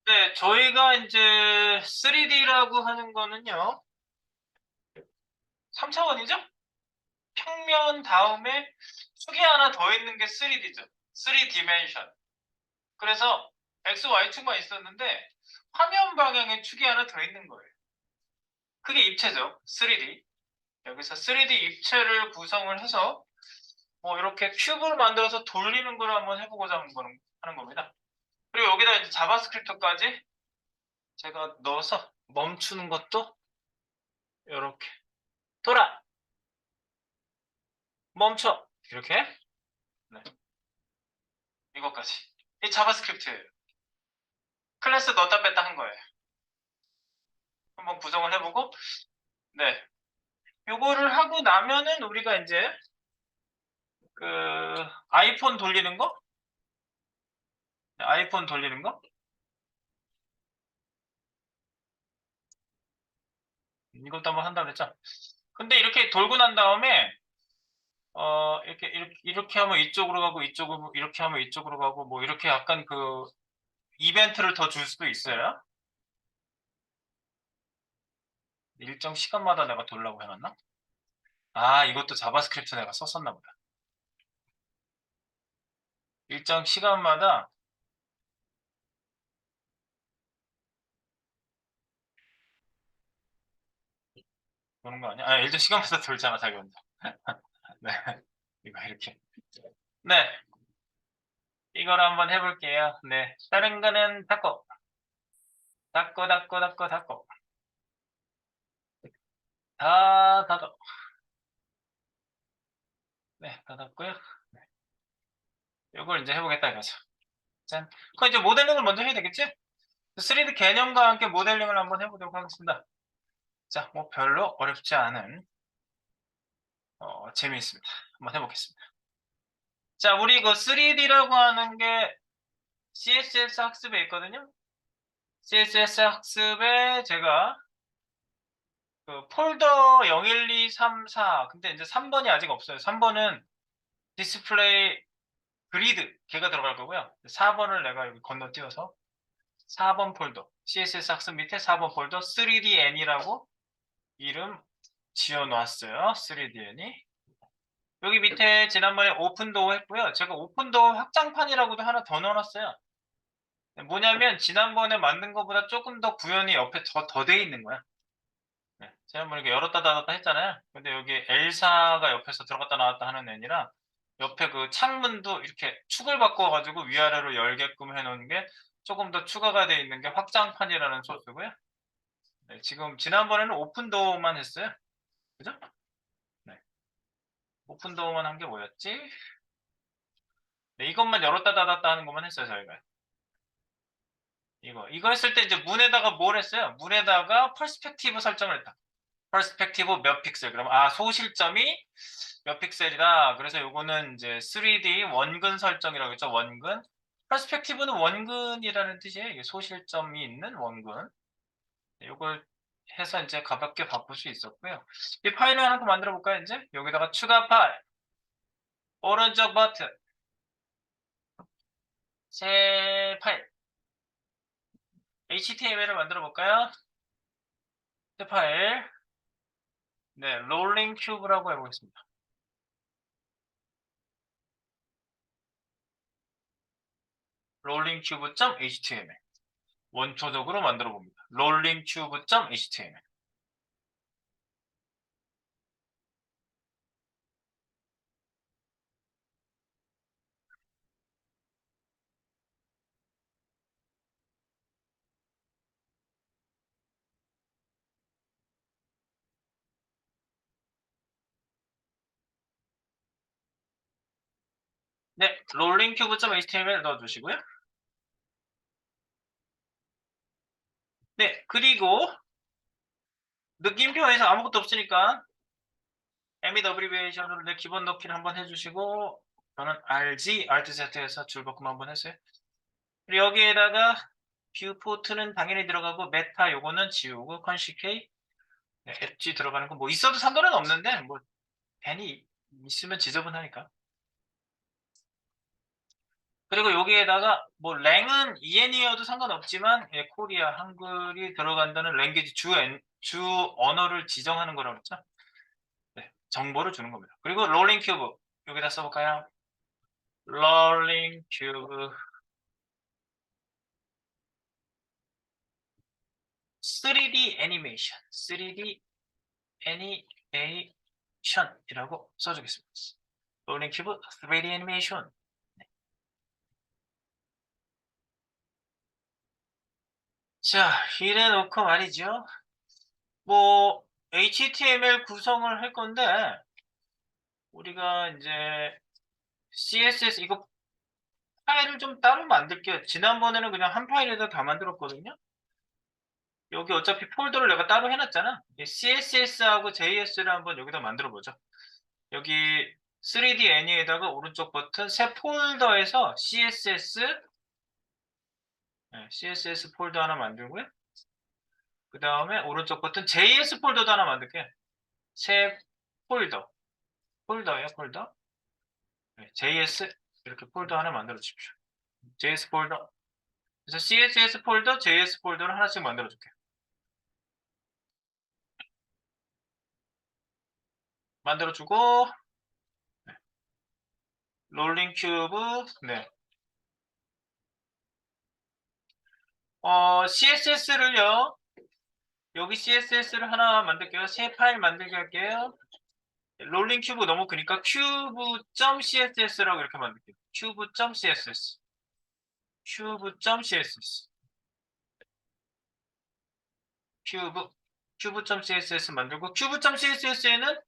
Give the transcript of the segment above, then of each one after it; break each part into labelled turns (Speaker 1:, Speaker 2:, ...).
Speaker 1: 네, 저희가 이제 3D라고 하는 거는요, 3차원이죠? 평면 다음에 축이 하나 더 있는 게 3D죠. 3디멘션. 그래서 X, Y축만 있었는데 화면 방향에 축이 하나 더 있는 거예요. 그게 입체죠. 3D. 여기서 3D 입체를 구성을 해서 뭐 이렇게 큐브를 만들어서 돌리는 걸 한번 해보고자 하는 겁니다. 그리고 여기다 이제 자바스크립트까지 제가 넣어서 멈추는 것도 이렇게 돌아 멈춰 이렇게 네, 이것까지 이 자바스크립트예요. 클래스 넣었다 뺐다 한 거예요. 한번 구성을 해보고 네 요거를 하고 나면은 우리가 이제 그 아이폰 돌리는 거 아이폰 돌리는 거 이것도 한번 한다고 그랬죠. 근데 이렇게 돌고 난 다음에 이렇게 하면 이쪽으로 가고 이쪽으로 이렇게 하면 이쪽으로 가고 뭐 이렇게 약간 그 이벤트를 더 줄 수도 있어요. 일정 시간마다 내가 돌라고 해놨나? 아, 이것도 자바스크립트 내가 썼었나 보다. 일정 시간마다 도는 거 아니야? 아, 일정 시간마다 돌잖아, 자기 혼자. 네. 이거 이렇게. 네. 이걸 한번 해볼게요. 네. 다른 거는 닫고, 닫고, 닫고, 닫고, 닫고. 다 닫아. 네, 다 닫고요. 네. 이걸 이제 해보겠다 이거죠. 짠. 그럼 이제 모델링을 먼저 해야 되겠지? 3D 개념과 함께 모델링을 한번 해보도록 하겠습니다. 자, 뭐 별로 어렵지 않은, 재미있습니다. 한번 해보겠습니다. 자, 우리 그 3D라고 하는 게 CSS 학습에 있거든요. CSS 학습에 제가 그 폴더 0, 1, 2, 3, 4. 근데 이제 3번이 아직 없어요. 3번은 디스플레이 그리드 걔가 들어갈 거고요. 4번을 내가 여기 건너뛰어서 4번 폴더 CSS 학습 밑에 4번 폴더 3DN이라고 이름 지어놨어요. 3DN이 여기 밑에 지난번에 오픈도어 했고요. 제가 오픈도어 확장판이라고도 하나 더 넣어놨어요. 뭐냐면 지난번에 만든 것보다 조금 더 구현이 옆에 더 돼 있는 거야. 네, 지난번에 이렇게 열었다 닫았다 했잖아요. 근데 여기 엘사가 옆에서 들어갔다 나왔다 하는 애니라 옆에 그 창문도 이렇게 축을 바꿔가지고 위아래로 열게끔 해놓은 게 조금 더 추가가 돼 있는 게 확장판이라는 소스고요. 네, 지금 지난번에는 오픈도어만 했어요. 그죠? 네, 오픈도어만 한 게 뭐였지? 네, 이것만 열었다 닫았다 하는 것만 했어요, 저희가. 이거 했을 때 이제 문에다가 뭘 했어요? 문에다가 퍼스펙티브 설정을 했다. 퍼스펙티브 몇 픽셀. 그럼 소실점이 몇 픽셀이다. 그래서 요거는 이제 3D 원근 설정이라고 했죠. 원근. 퍼스펙티브는 원근이라는 뜻이에요. 이게 소실점이 있는 원근. 요걸 해서 이제 가볍게 바꿀 수 있었고요. 이 파일을 하나 더 만들어 볼까요, 이제? 여기다가 추가 파일, 오른쪽 버튼, 새 파일, HTML을 만들어 볼까요? 새 파일, 네, 롤링 큐브라고 해보겠습니다. 롤링 큐브.html. 원초적으로 만들어 봅니다. rollingcube.html. 네, rollingcube.html 넣어주시고요. 네, 그리고 느낌표에서 아무것도 없으니까 에밋 어브리비에이션으로 내 기본 넣기를 한번 해주시고 저는 RG, Alt-Z에서 줄바꿈 한번 했어요. 그리고 여기에다가 뷰포트는 당연히 들어가고 메타 요거는 지우고 컨시케이 네, 엣지 들어가는 거 뭐 있어도 상관은 없는데 뭐 괜히 있으면 지저분하니까 그리고 여기에다가 뭐 랭은 EN이어도 상관없지만 예, 코리아 한글이 들어간다는 랭귀지 주 언어를 지정하는 거라고 그랬죠. 네, 정보를 주는 겁니다. 그리고 롤링 큐브 여기다 써볼까요? 롤링 큐브 3D 애니메이션 3D 애니메이션이라고 써주겠습니다. 롤링 큐브 3D 애니메이션. 자, 이래 놓고 말이죠. 뭐 HTML 구성을 할 건데 우리가 이제 CSS 이거 파일을 좀 따로 만들게요. 지난번에는 그냥 한 파일에다 다 만들었거든요. 여기 어차피 폴더를 내가 따로 해놨잖아. CSS하고 JS를 한번 여기다 만들어 보죠. 여기 3D 애니에다가 오른쪽 버튼 새 폴더에서 CSS 폴더 하나 만들고요. 그 다음에 오른쪽 버튼 JS 폴더도 하나 만들게요. 새 폴더예요, 폴더. 네, JS 이렇게 폴더 하나 만들어 주십시오. JS 폴더. 그래서 CSS 폴더, JS 폴더를 하나씩 만들어 줄게요. 만들어 주고 네. 롤링 큐브 네. CSS를요. 여기 CSS를 하나 만들게요. 새 파일 만들게 할게요. 롤링 큐브 너무 크니까 cube.css라고 이렇게 만들게요. cube.css cube.css cube.css 만들고 cube.css에는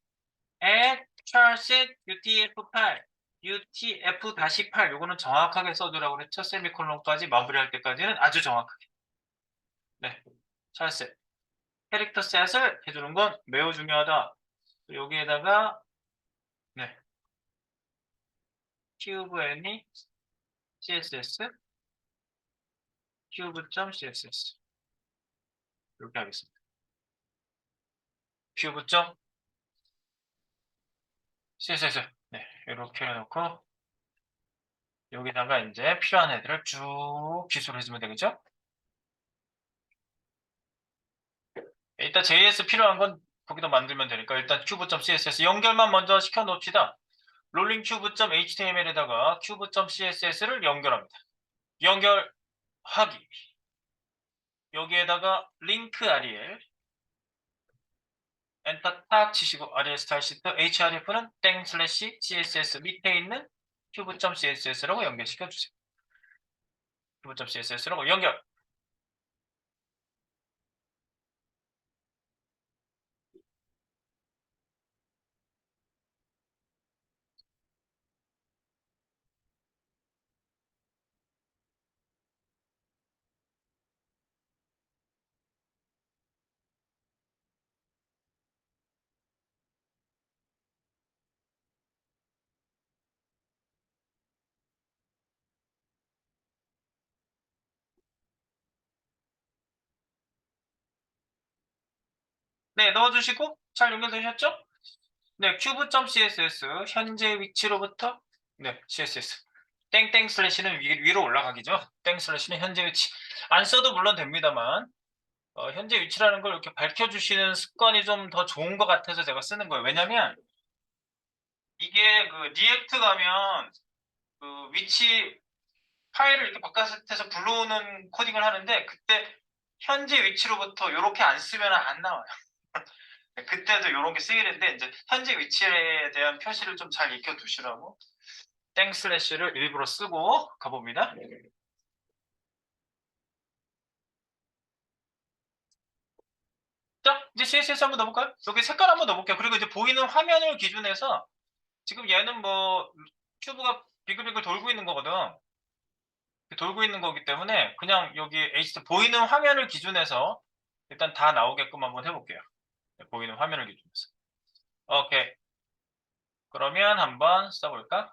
Speaker 1: add charset utf8 utf-8 요거는 정확하게 써두라고 그랬죠. 세미콜론까지 마무리할 때까지는 아주 정확하게. 네, charset 캐릭터 셋을 해주는 건 매우 중요하다. 여기에다가 네, cube any css cube.css 이렇게 하겠습니다. cube.css 네, 이렇게 해놓고 여기다가 이제 필요한 애들을 쭉 기술해주면 되겠죠? 일단 JS 필요한 건 거기다 만들면 되니까 일단 cube.css 연결만 먼저 시켜놓읍시다. 롤링큐브.html에다가 cube.css를 연결합니다. 연결하기. 여기에다가 링크 REL 엔터 탁 치시고 REL 스타일 시트 href는 땡 슬래시 css 밑에 있는 cube.css라고 연결시켜 주세요. cube.css라고 연결. 네, 넣어주시고 잘 연결되셨죠? 네, cube.css 현재 위치로부터 네, css 땡땡 슬래시는 위로 올라가기죠. 땡 슬래시는 현재 위치. 안 써도 물론 됩니다만 현재 위치라는 걸 이렇게 밝혀주시는 습관이 좀 더 좋은 것 같아서 제가 쓰는 거예요. 왜냐면 이게 그 리액트 가면 그 위치 파일을 이렇게 바깥에서 불러오는 코딩을 하는데 그때 현재 위치로부터 이렇게 안 쓰면 안 나와요. 그때도 이런 게 쓰이는데 이제 현재 위치에 대한 표시를 좀 잘 익혀 두시라고 땡 슬래시를 일부러 쓰고 가봅니다. 자, 이제 CSS 한번 넣어볼까요? 여기 색깔 한번 넣어볼게요. 그리고 이제 보이는 화면을 기준해서 지금 얘는 뭐 큐브가 비글비글 돌고 있는 거거든. 돌고 있는 거기 때문에 그냥 여기 HT 보이는 화면을 기준해서 일단 다 나오게끔 한번 해볼게요. 네, 보이는 화면을 기준해서. 오케이. 그러면 한번 써볼까?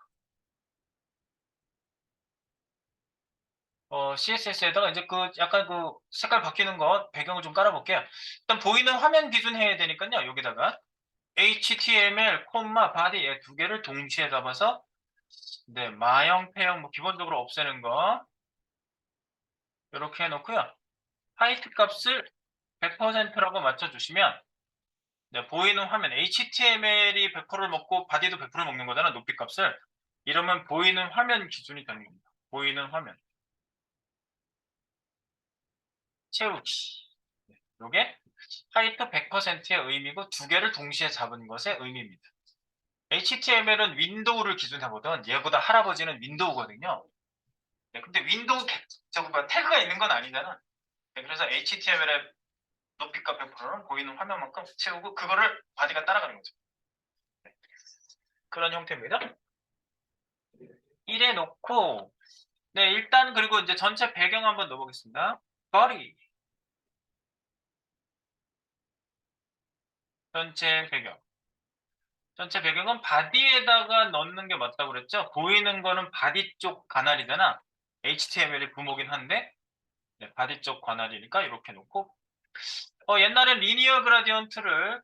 Speaker 1: CSS에다가 이제 그 약간 그 색깔 바뀌는 거 배경을 좀 깔아볼게요. 일단 보이는 화면 기준 해야 되니까요. 여기다가 HTML, body 두 개를 동시에 잡아서 네, 마형, 폐형, 뭐 기본적으로 없애는 거 이렇게 해놓고요. 하이트 값을 100%라고 맞춰주시면 네, 보이는 화면 HTML이 100%를 먹고 바디도 100%를 먹는 거잖아, 높이 값을. 이러면 보이는 화면 기준이 되는 겁니다. 보이는 화면 채우기. 네, 요게 하이트 100%의 의미고 두 개를 동시에 잡은 것의 의미입니다. HTML은 윈도우를 기준하거든. 얘보다 할아버지는 윈도우거든요. 네, 근데 윈도우 저거 태그가 있는 건 아니잖아. 네, 그래서 HTML의 높이값 100%는 보이는 화면만큼 채우고 그거를 바디가 따라가는 거죠. 네, 그런 형태입니다. 1에 놓고 네, 일단 그리고 이제 전체 배경 한번 넣어보겠습니다. body 전체 배경. 전체 배경은 바디에다가 넣는 게 맞다고 그랬죠? 보이는 거는 바디 쪽 관할이잖아. HTML이 부모긴 한데 네, 바디 쪽 관할이니까 이렇게 놓고 옛날엔 리니어 그라디언트를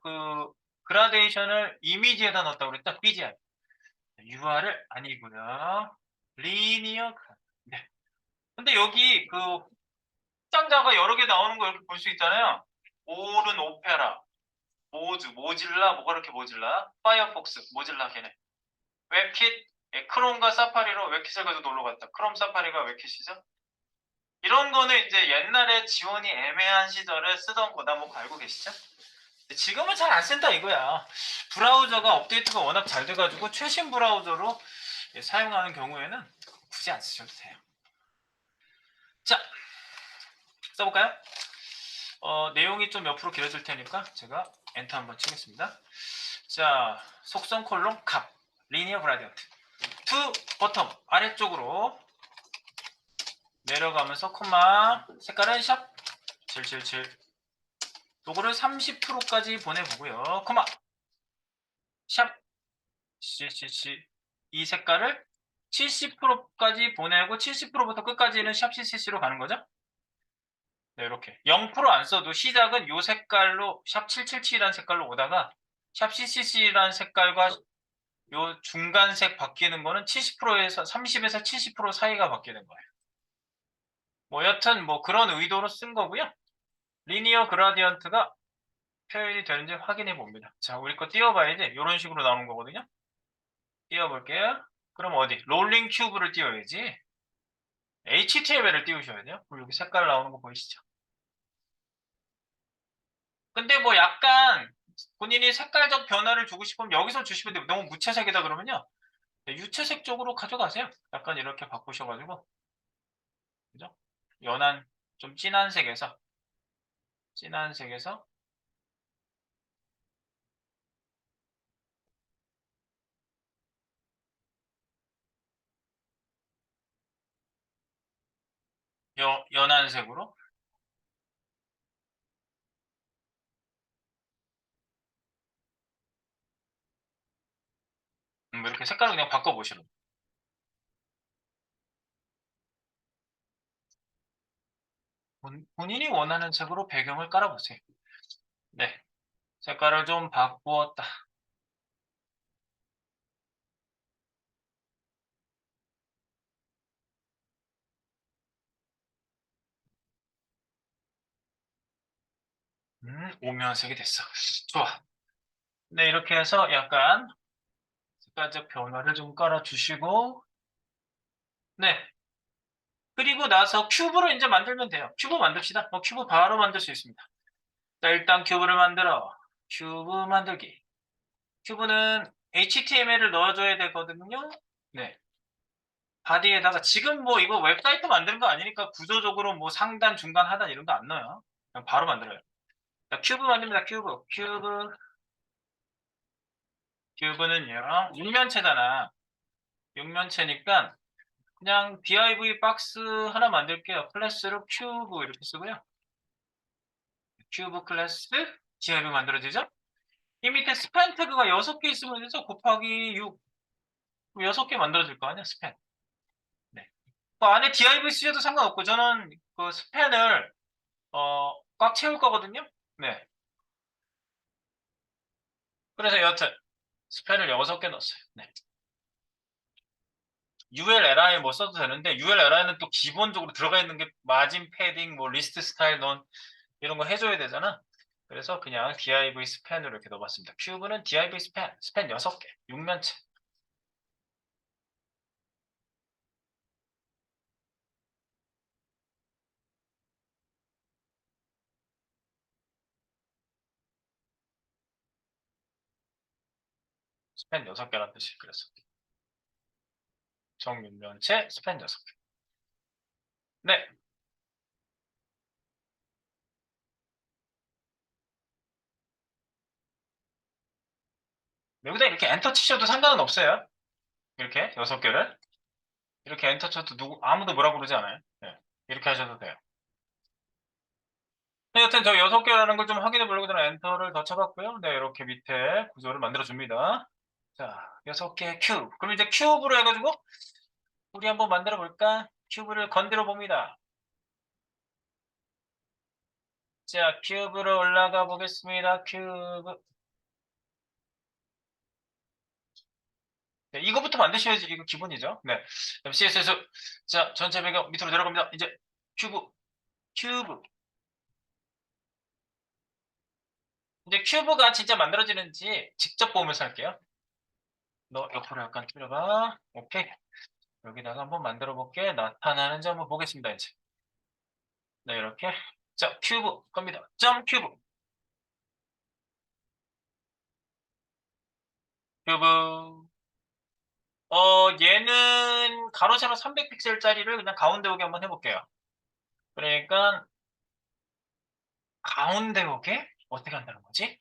Speaker 1: 그라데이션을 이미지에다 넣었다고 그랬죠? BGI. UR을 아니고요. 리니어 네. 근데 여기 확장자가 여러 개 나오는 거 이렇게 볼 수 있잖아요. 오른 오페라, 모질라, 뭐가 이렇게 모질라, 파이어폭스, 모질라 걔네. 웹킷, 크롬과 사파리로 웹킷을 가지고 놀러 갔다. 크롬 사파리가 웹킷이죠. 이런 거는 이제 옛날에 지원이 애매한 시절에 쓰던 거다 뭐 알고 계시죠? 지금은 잘 안 쓴다 이거야. 브라우저가 업데이트가 워낙 잘 돼가지고 최신 브라우저로 사용하는 경우에는 굳이 안 쓰셔도 돼요. 자, 써볼까요? 내용이 좀 옆으로 길어질 테니까 제가 엔터 한번 치겠습니다. 자, 속성 콜론 값 리니어 그라디언트 투 버텀 아래쪽으로 내려가면서 콤마 색깔은 샵 777 요거를 30%까지 보내보고요. 콤마 샵 CCC 이 색깔을 70%까지 보내고 70%부터 끝까지는 샵 CCC로 가는 거죠. 네, 이렇게 0%안 써도 시작은 요 색깔로 샵 777이라는 색깔로 오다가 샵 CCC라는 색깔과 요 중간색 바뀌는 거는 70%에서 30에서 70% 사이가 바뀌는 거예요. 뭐 여튼 뭐 그런 의도로 쓴 거고요. 리니어 그라디언트가 표현이 되는지 확인해 봅니다. 자, 우리 거 띄워봐야지. 이런 식으로 나오는 거거든요. 띄워볼게요. 그럼 어디? 롤링 큐브를 띄워야지. HTML을 띄우셔야 돼요. 그리고 여기 색깔 나오는 거 보이시죠? 근데 뭐 약간 본인이 색깔적 변화를 주고 싶으면 여기서 주시면 돼요. 너무 무채색이다 그러면요. 네, 유채색 쪽으로 가져가세요. 약간 이렇게 바꾸셔가지고. 그죠? 연한, 좀 진한 색에서 연한 색으로. 이렇게 색깔을 그냥 바꿔보시는 거예요. 본인이 원하는 색으로 배경을 깔아보세요. 네. 색깔을 좀 바꾸었다. 5면색이 됐어. 좋아. 네, 이렇게 해서 약간 색깔적 변화를 좀 깔아주시고, 네. 그리고 나서 큐브로 이제 만들면 돼요. 큐브 만듭시다. 큐브 바로 만들 수 있습니다. 자, 일단 큐브를 만들어. 큐브 만들기. 큐브는 HTML을 넣어줘야 되거든요. 네. 바디에다가 지금 뭐 이거 웹사이트 만드는 거 아니니까 구조적으로 뭐 상단, 중간, 하단 이런 거 안 넣어요. 그냥 바로 만들어요. 자, 큐브 만듭니다. 큐브는요. 육면체잖아. 육면체니까 그냥 div 박스 하나 만들게요. 클래스로 큐브 이렇게 쓰고요. 큐브 클래스 div 만들어지죠? 이 밑에 스팬 태그가 6개 있으면 되죠? 곱하기 6. 6개 만들어질 거 아니야, 스팬. 네. 그 안에 div 쓰셔도 상관없고 저는 그 스팬을 꽉 채울 거거든요. 네. 그래서 여튼 스팬을 6개 넣었어요. 네. ULLI 뭐 써도 되는데 ULLI는 또 기본적으로 들어가 있는 게 마진 패딩, 뭐 리스트 스타일 넌 이런 거 해줘야 되잖아. 그래서 그냥 div 스팬으로 이렇게 넣어봤습니다. 큐브는 div 스팬 6개, 6면체. 스팬 6개란 뜻이 그래서 정 6면체 스팬 6개. 네. 여기다 이렇게 엔터 치셔도 상관은 없어요. 이렇게 6개를. 이렇게 엔터 쳐도 아무도 뭐라고 그러지 않아요. 네. 이렇게 하셔도 돼요. 네, 여튼 저 6개라는 걸 좀 확인해 보려고 저는 엔터를 더 쳐봤고요. 네, 이렇게 밑에 구조를 만들어 줍니다. 자, 6개 큐브. 그럼 이제 큐브로 해가지고 우리 한번 만들어 볼까? 큐브를 건드려 봅니다. 자, 큐브로 올라가 보겠습니다. 큐브. 네, 이거부터 만드셔야지. 이거 기본이죠. 네. 그럼 CSS. 자, 전체 배경 밑으로 내려갑니다. 이제 큐브. 이제 큐브가 진짜 만들어지는지 직접 보면서 할게요. 너 옆으로 약간 줄여봐. 오케이. 여기다가 한번 만들어 볼게. 나타나는지 한번 보겠습니다, 이제. 네, 이렇게. 자, 큐브 겁니다. 점 큐브. 큐브. 얘는 가로 세로 300픽셀짜리를 그냥 가운데 오게 한번 해볼게요. 그러니까 가운데 오게 어떻게 한다는 거지?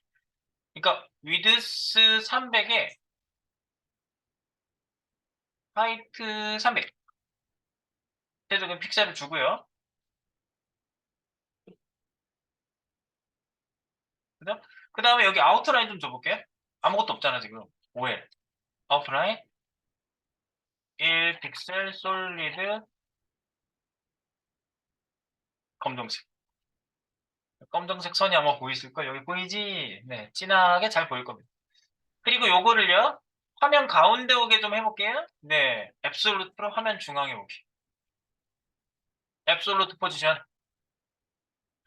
Speaker 1: 그러니까 위드스 300에 하이트 300. 최적은 픽셀을 주고요. 그죠? 그 다음에 여기 아우트라인 좀 줘볼게요. 아무것도 없잖아, 지금. OL. 아웃라인 1픽셀 솔리드 검정색. 검정색 선이 아마 보이실 거예요. 여기 보이지? 네, 진하게 잘 보일 겁니다. 그리고 요거를요, 화면 가운데 오게 좀 해볼게요. 네, 앱솔루트로 화면 중앙에 오게. 앱솔루트 포지션.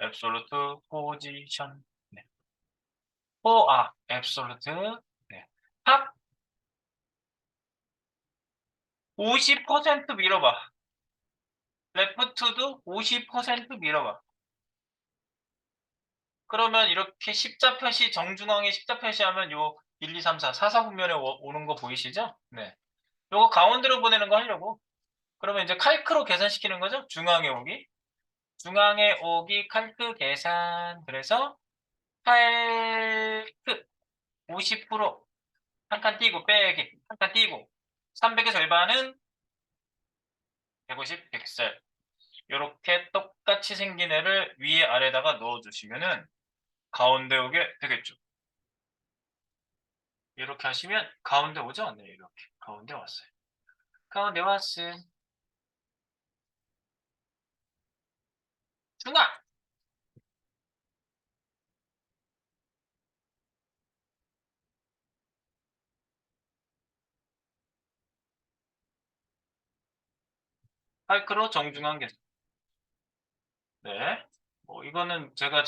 Speaker 1: 앱솔루트 포지션. 네. 앱솔루트. 네. 탑 50% 밀어봐. 레프트도 50% 밀어봐. 그러면 이렇게 십자 표시, 정중앙에 십자 표시하면 요 1, 2, 3, 4, 4, 4분면에 오는 거 보이시죠? 네. 요거 가운데로 보내는 거 하려고. 그러면 이제 칼크로 계산시키는 거죠? 중앙에 오기. 중앙에 오기 칼크 계산. 그래서 칼크 50%한 칸 띄고 빼기. 한 칸 띄고. 300의 절반은 150 픽셀. 요렇게 똑같이 생긴 애를 위에 아래다가 넣어주시면은 가운데 오게 되겠죠. 이렇게 하시면 가운데 오죠? 네, 이렇게. 가운데 왔어요. 가운데 왔음. 중앙! 칼크로 정중앙 계산. 네. 이거는 제가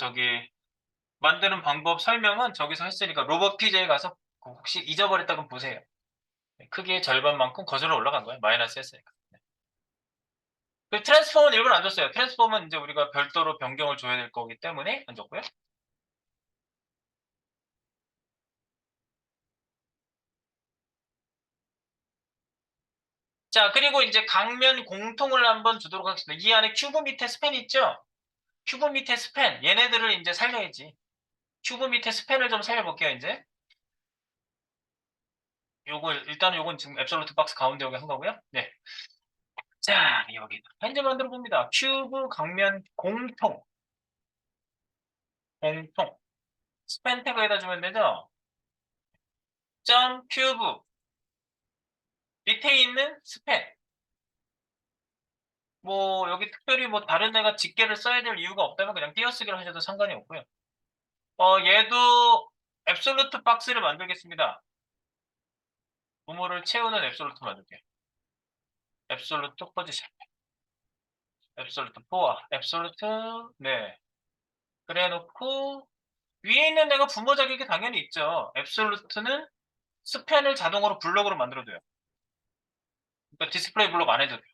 Speaker 1: 만드는 방법 설명은 저기서 했으니까 로봇 PJ에 가서 혹시 잊어버렸다면 보세요. 네, 크기의 절반만큼 거슬러 올라간 거예요. 마이너스 했으니까. 네. 그 트랜스폼은 일부러 안 줬어요. 트랜스폼은 이제 우리가 별도로 변경을 줘야 될 거기 때문에 안 줬고요. 자, 그리고 이제 강면 공통을 한번 주도록 하겠습니다. 이 안에 큐브 밑에 스팬 있죠? 큐브 밑에 스팬. 얘네들을 이제 살려야지. 큐브 밑에 스팬을 좀 살려볼게요, 이제. 일단은 요건 지금 앱솔루트 박스 가운데 여기 한 거고요. 네. 자, 여기 현재 만들어 봅니다. 큐브 강면 공통. 스팬 태그에다 주면 되죠? 점 큐브 밑에 있는 스팬. 여기 특별히 다른 애가 직계를 써야 될 이유가 없다면 그냥 띄어쓰기를 하셔도 상관이 없고요. 얘도 앱솔루트 박스를 만들겠습니다. 부모를 채우는 앱솔루트 만들게. 앱솔루트 포지션. 앱솔루트 포와 앱솔루트 네. 그래 놓고 위에 있는 애가 부모 자격이 당연히 있죠. 앱솔루트는 스팬을 자동으로 블록으로 만들어줘요. 그러니까 디스플레이 블록 안 해도 돼요.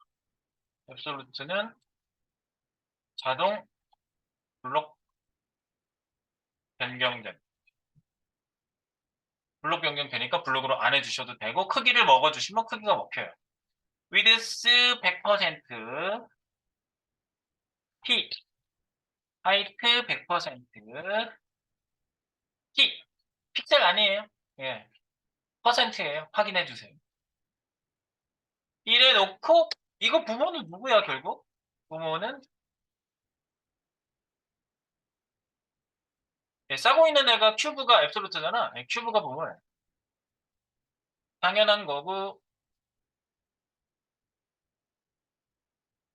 Speaker 1: 앱솔루트는 자동 블록 변경된. 블록 변경되니까 블록으로 안 해주셔도 되고 크기를 먹어주시면 크기가 먹혀요. 위드스 100% T 하이트 100% T 픽셀 아니에요. 예, 퍼센트예요. 확인해 주세요. 이래 놓고 이거 부모는 누구야 결국? 부모는 싸고 있는 애가 큐브가 앱솔루트잖아. 큐브가 부모야. 당연한 거고.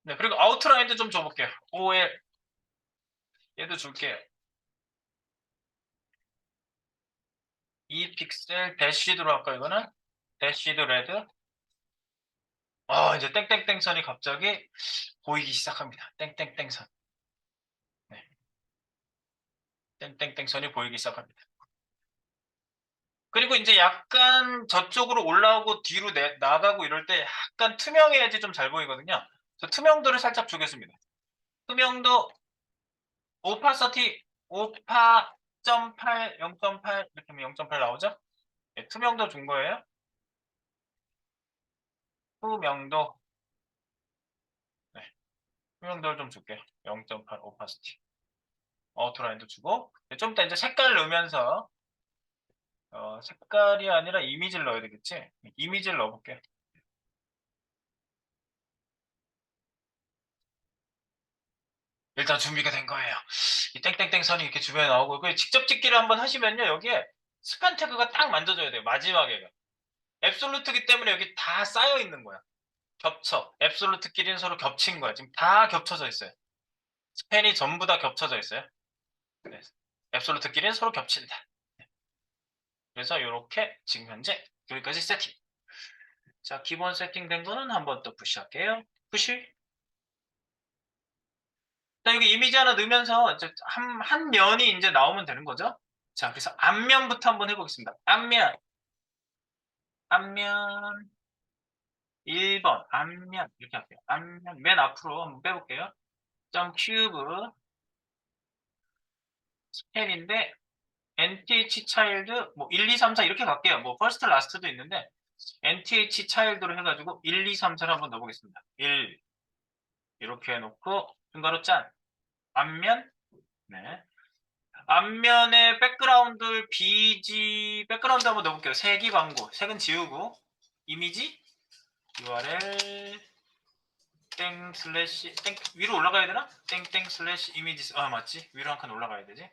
Speaker 1: 네, 그리고 아웃라인도 좀 줘볼게요. OL 얘도 줄게요. 2픽셀 대쉬드로 할까 이거는? 대쉬드 레드. 이제 땡땡땡 선이 갑자기 보이기 시작합니다. 땡땡땡 선. 네. 땡땡땡 선이 보이기 시작합니다. 그리고 이제 약간 저쪽으로 올라오고 뒤로 나가고 이럴 때 약간 투명해야지 좀 잘 보이거든요. 저 투명도를 살짝 주겠습니다. 투명도 오파서티 5파.8 0.8 이렇게 하면 0.8 나오죠? 네, 투명도 준 거예요. 투명도 네, 투명도를 좀 줄게요. 0.8 오파시티. 아웃라인도 주고 좀 이따 이제 색깔 넣으면서 색깔이 아니라 이미지를 넣어야 되겠지? 이미지를 넣어볼게요. 일단 준비가 된 거예요. 이 땡땡땡 선이 이렇게 주변에 나오고 그 직접 찍기를 한번 하시면요. 여기에 스판 태그가 딱 만져져야 돼요. 마지막에. 앱솔루트기 때문에 여기 다 쌓여 있는 거야. 겹쳐. 앱솔루트끼리는 서로 겹친 거야. 지금 다 겹쳐져 있어요. 스팬이 전부 다 겹쳐져 있어요. 네. 앱솔루트끼리는 서로 겹친다. 그래서 이렇게 지금 현재 여기까지 세팅. 자, 기본 세팅된 거는 한번 또 푸시할게요. 푸시. 자, 여기 이미지 하나 넣으면서 이제 한 면이 이제 나오면 되는 거죠. 자, 그래서 앞면부터 한번 해보겠습니다. 앞면 1번, 앞면 이렇게 할게요. 앞면 맨 앞으로 한번 빼볼게요. 점 큐브 스펠인데 nth 차일드 뭐 1, 2, 3, 4 이렇게 갈게요. 뭐 퍼스트 라스트도 있는데 nth 차일드로 해가지고 1, 2, 3, 4를 한번 넣어보겠습니다. 1 이렇게 해놓고 중괄호 짠 앞면 네 앞면에 백그라운드 BG 백그라운드 한번 넣어볼게요. 색이 광고 색은 지우고 이미지 URL 땡 슬래시 땡 위로 올라가야 되나? 땡땡 슬래시 이미지 맞지? 위로 한 칸 올라가야 되지?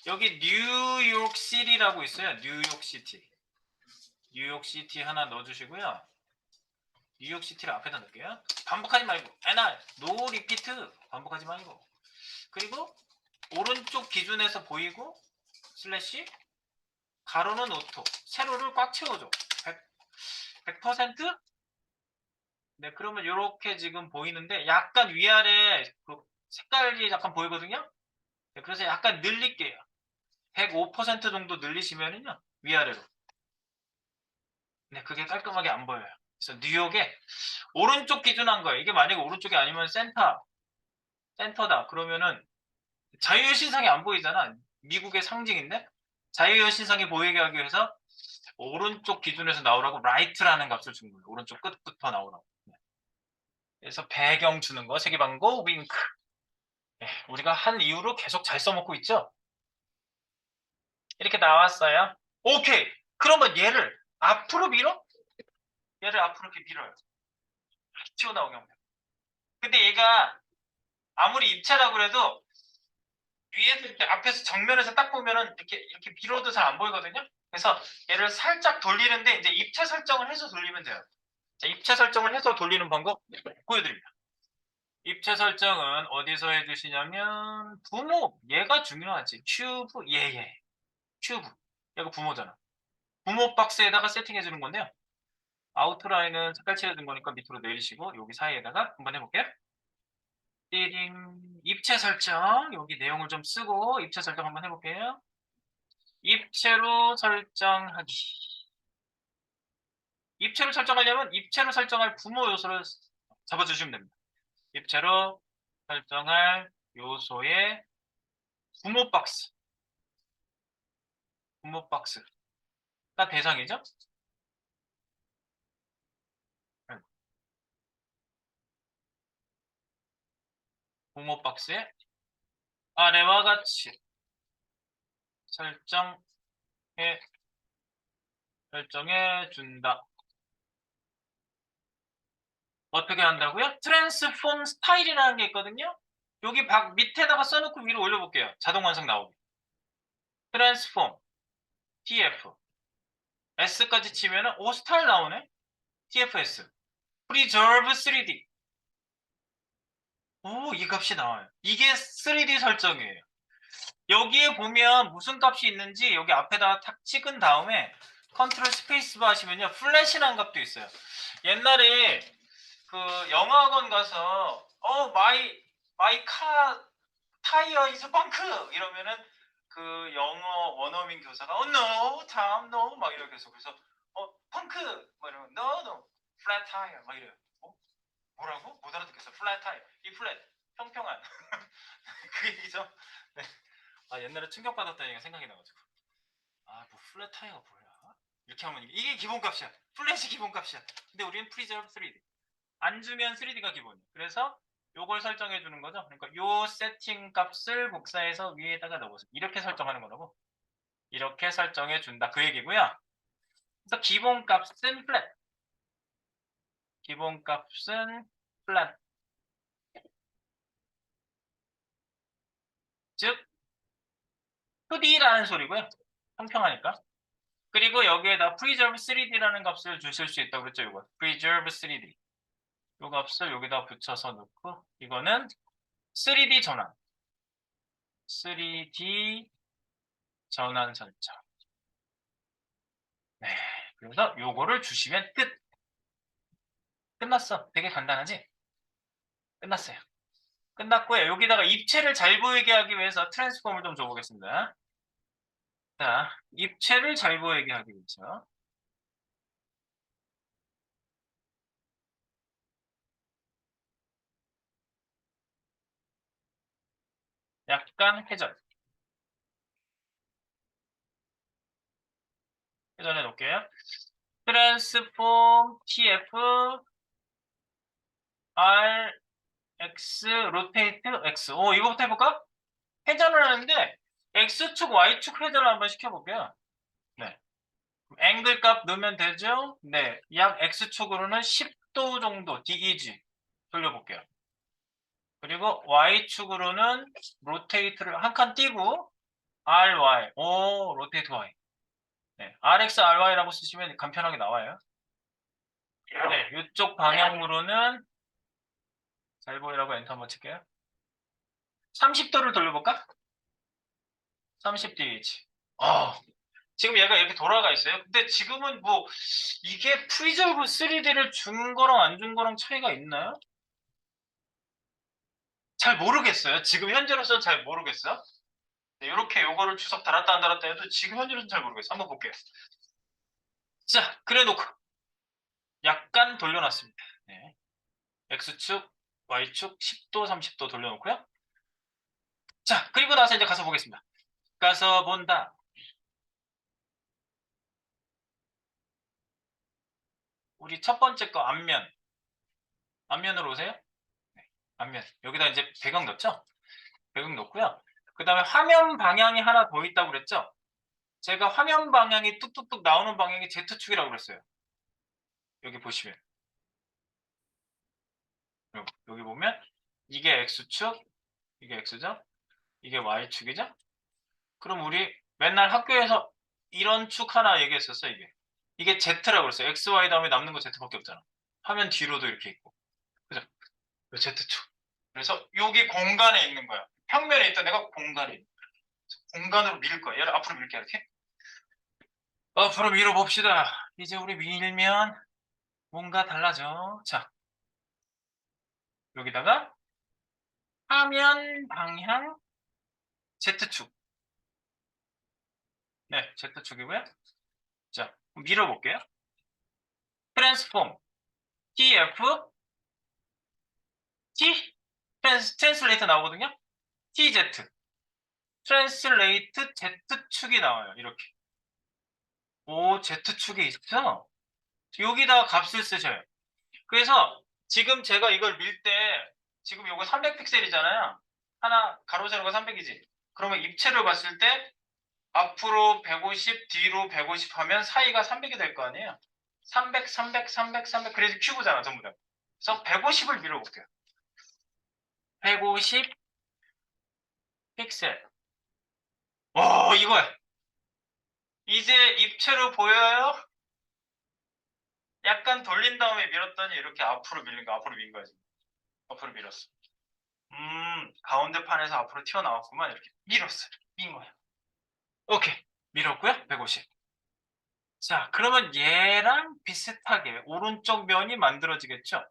Speaker 1: 여기 뉴욕시티라고 있어요. 뉴욕시티 뉴욕시티 하나 넣어주시고요. 뉴욕시티를 앞에다 넣을게요. 반복하지 말고 노 리피트 반복하지 말고 그리고 오른쪽 기준에서 보이고 슬래시 가로는 오토 세로를 꽉 채워줘 100%? 네 그러면 이렇게 지금 보이는데 약간 위아래 그 색깔이 약간 보이거든요. 네, 그래서 약간 늘릴게요. 105% 정도 늘리시면은요 위아래로 네 그게 깔끔하게 안 보여요. 그래서 뉴욕에 오른쪽 기준한 거예요. 이게 만약에 오른쪽이 아니면 센터다 그러면은 자유여신상이 안 보이잖아. 미국의 상징인데 자유여신상이 보이게 하기 위해서 오른쪽 기준에서 나오라고 right라는 값을 준 거예요. 오른쪽 끝부터 나오라고. 그래서 배경 주는 거 세계방고 윙크. 네, 우리가 한 이후로 계속 잘 써먹고 있죠. 이렇게 나왔어요. 오케이. 그러면 얘를 앞으로 밀어? 얘를 앞으로 이렇게 밀어요. 튀어나오게 하면 돼요. 근데 얘가 아무리 입체라고 해도 위에서 이렇게 앞에서 정면에서 딱 보면은 이렇게 밀어도 잘 안 보이거든요. 그래서 얘를 살짝 돌리는데 이제 입체 설정을 해서 돌리면 돼요. 자, 입체 설정을 해서 돌리는 방법 보여드립니다. 입체 설정은 어디서 해주시냐면 부모 얘가 중요하지. 큐브 얘 큐브 얘가 부모잖아. 부모 박스에다가 세팅해 주는 건데요. 아웃라인은 색깔 칠해준 거니까 밑으로 내리시고 여기 사이에다가 한번 해볼게요. 띠딩 입체 설정 여기 내용을 좀 쓰고 입체 설정 한번 해볼게요. 입체로 설정하기. 입체로 설정하려면 입체로 설정할 부모 요소를 잡아주시면 됩니다. 입체로 설정할 요소의 부모 박스가 대상이죠. 부모 박스에 아래와 같이 설정해 준다. 어떻게 한다고요? 트랜스폼 스타일이라는 게 있거든요. 여기 밑에다가 써놓고 위로 올려볼게요. 자동 완성 나오게. 트랜스폼 TF S까지 치면은 오 스타일 나오네. TFS Preserve 3D. 오, 이 값이 나와요. 이게 3D 설정이에요. 여기에 보면 무슨 값이 있는지 여기 앞에다가 탁 찍은 다음에 컨트롤 스페이스바 하시면요. 플래시라는 값도 있어요. 옛날에 그 영어학원 가서 마이 카 타이어 이즈 펑크 이러면은 그 영어 원어민 교사가 no 탐 no 막 이렇게 해서 그래서 펑크 막 이러면 no 플랫 타이어 막 이래요. 뭐라고? 못 알아듣겠어. 플랫 타이어 이 플랫 평평한 그 얘기죠. 네. 아 옛날에 충격받았다는 얘기가 생각이 나가지고 뭐 플랫 타이어가 뭐야? 이렇게 하면 이게 기본값이야. 플랫이 기본값이야. 근데 우리는 프리저브 3D 안 주면 3D가 기본이야. 그래서 요걸 설정해 주는 거죠. 그러니까 요 세팅 값을 복사해서 위에다가 넣어보세요. 이렇게 설정하는 거라고. 이렇게 설정해 준다. 그 얘기고요. 그래서 기본값은 플랫. 기본값은 플랫. 즉 2D라는 소리고요. 평평하니까. 그리고 여기에다 preserve 3D라는 값을 주실 수 있다고 그랬죠. 이거 preserve 3D. 이 값을 여기다 붙여서 넣고 이거는 3D 전환. 3D 전환 설정. 네. 그래서 요거를 주시면 끝. 끝났어. 되게 간단하지? 끝났어요. 끝났고요. 여기다가 입체를 잘 보이게 하기 위해서 트랜스폼을 좀 줘보겠습니다. 자, 입체를 잘 보이게 하기 위해서 약간 회전해 놓을게요. 트랜스폼 TF R X 로테이트 X. 이거부터 해볼까? 회전을 하는데 X축, Y축 회전을 한번 시켜볼게요. 네. 앵글 값 넣으면 되죠? 네. 약 X축으로는 10도 정도 DEG 돌려볼게요. 그리고 Y축으로는 로테이트를 한 칸 띄고 RY. 로테이트 Y. 네. RX, RY라고 쓰시면 간편하게 나와요. 네. 이쪽 방향으로는 잘 보이라고 엔터 한번 칠게요. 30도를 돌려볼까? 30 DH. 지금 얘가 이렇게 돌아가 있어요. 근데 지금은 뭐 이게 프리저브 3D를 준 거랑 안 준 거랑 차이가 있나요? 잘 모르겠어요. 지금 현재로서는 잘 모르겠어요. 네, 이렇게 요거를 주석 달았다 안 달았다 해도 지금 현재로서는 잘 모르겠어요. 한번 볼게요. 자, 그래 놓고 약간 돌려놨습니다. 네. X축, Y축 10도, 30도 돌려놓고요. 자, 그리고 나서 이제 가서 보겠습니다. 가서 본다. 우리 첫 번째 거 앞면. 앞면으로 오세요. 네, 앞면. 여기다 이제 배경 넣죠? 배경 넣고요. 그 다음에 화면 방향이 하나 더 있다고 그랬죠? 제가 화면 방향이 뚝뚝뚝 나오는 방향이 Z축이라고 그랬어요. 여기 보시면. 여기 보면 이게 X축, 이게 X죠? 이게 Y축이죠? 그럼 우리 맨날 학교에서 이런 축 하나 얘기했었어, 이게. 이게 Z라고 그랬어요. X, Y 다음에 남는 거 Z밖에 없잖아. 화면 뒤로도 이렇게 있고. 그죠? Z축. 그래서 여기 공간에 있는 거야. 평면에 있던 애가 공간에 있는 거야. 공간으로 밀 거야. 얘를 앞으로 밀게 이렇게. 앞으로 밀어봅시다. 이제 우리 밀면 뭔가 달라져. 자, 여기다가 화면 방향 Z축. 네, Z축이고요. 자, 밀어볼게요. 트랜스폼 TF T 트랜스레이트 나오거든요. TZ 트랜스레이트 Z축이 나와요. 이렇게. 오, Z축이 있어. 여기다가 값을 쓰셔요. 그래서 지금 제가 이걸 밀 때 지금 요거 300픽셀이잖아요. 하나 가로 세로가 300이지. 그러면 입체를 봤을 때 앞으로 150, 뒤로 150 하면 사이가 300이 될 거 아니에요. 300, 300, 300, 300 그래서 큐브잖아 전부 다. 그래서 150을 밀어볼게요. 150 픽셀. 이거야. 이제 입체로 보여요? 약간 돌린 다음에 밀었더니 이렇게 앞으로 밀린 거, 앞으로 민 거지. 앞으로 밀었어. 가운데 판에서 앞으로 튀어나왔구만. 이렇게 밀었어. 민 거야. 오케이. 밀었고요. 150. 자, 그러면 얘랑 비슷하게 오른쪽 면이 만들어지겠죠?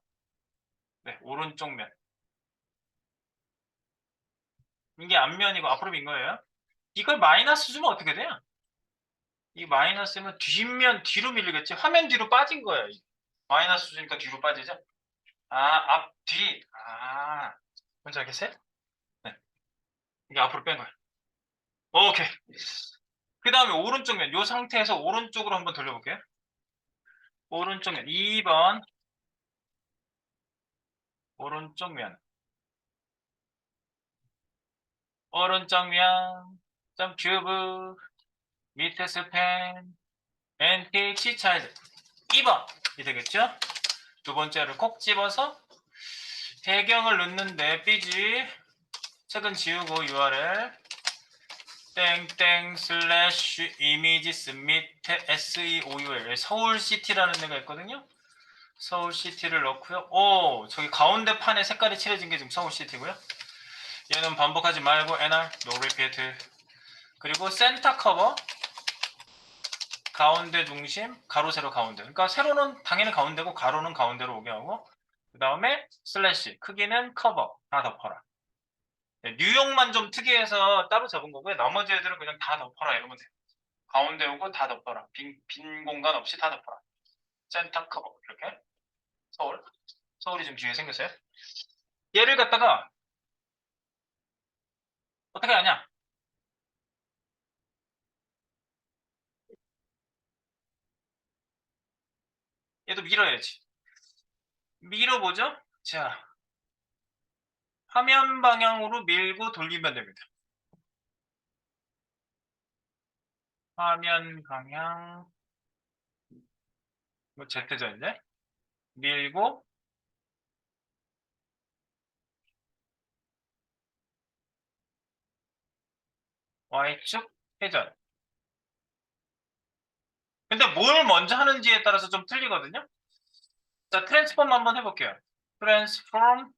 Speaker 1: 네, 오른쪽 면. 이게 앞면이고 앞으로 민 거예요. 이걸 마이너스 주면 어떻게 돼요? 이 마이너스면 뒷면 뒤로 밀리겠지? 화면 뒤로 빠진 거예요. 마이너스 주니까 뒤로 빠지죠? 앞, 뒤. 뭔지 알겠어요? 네. 이게 앞으로 뺀 거예요. 오케이. 그 다음에 오른쪽 면. 이 상태에서 오른쪽으로 한번 돌려볼게요. 오른쪽 면. 2번. 오른쪽 면. 오른쪽 면. 점 큐브. 밑에 스팬. NPH 차일드. 2번이 되겠죠? 두 번째를 콕 집어서 배경을 넣는데 삐지. 책은 지우고 URL. 땡땡 슬래시 이미지스 밑에 SEOUL 서울시티라는 데가 있거든요. 서울시티를 넣고요. 저기 가운데 판에 색깔이 칠해진 게 지금 서울시티고요. 얘는 반복하지 말고 NR no repeat. 그리고 센터 커버 가운데 중심 가로 세로 가운데. 그러니까 세로는 당연히 가운데고 가로는 가운데로 오게 하고 그 다음에 슬래시 크기는 커버 다 덮어라. 네, 뉴욕만 좀 특이해서 따로 잡은 거고요. 나머지 애들은 그냥 다 덮어라 이러면 돼요. 가운데 오고 다 덮어라. 빈 공간 없이 다 덮어라. 센터 커버 이렇게. 서울이 좀 뒤에 생겼어요. 얘를 갖다가 어떻게 하냐? 얘도 밀어야지. 밀어보죠. 자, 화면 방향으로 밀고 돌리면 됩니다. 화면 방향 뭐 Z죠 이제 밀고 Y축 회전. 근데 뭘 먼저 하는지에 따라서 좀 틀리거든요. 자, 트랜스폼 한번 해볼게요. 트랜스폼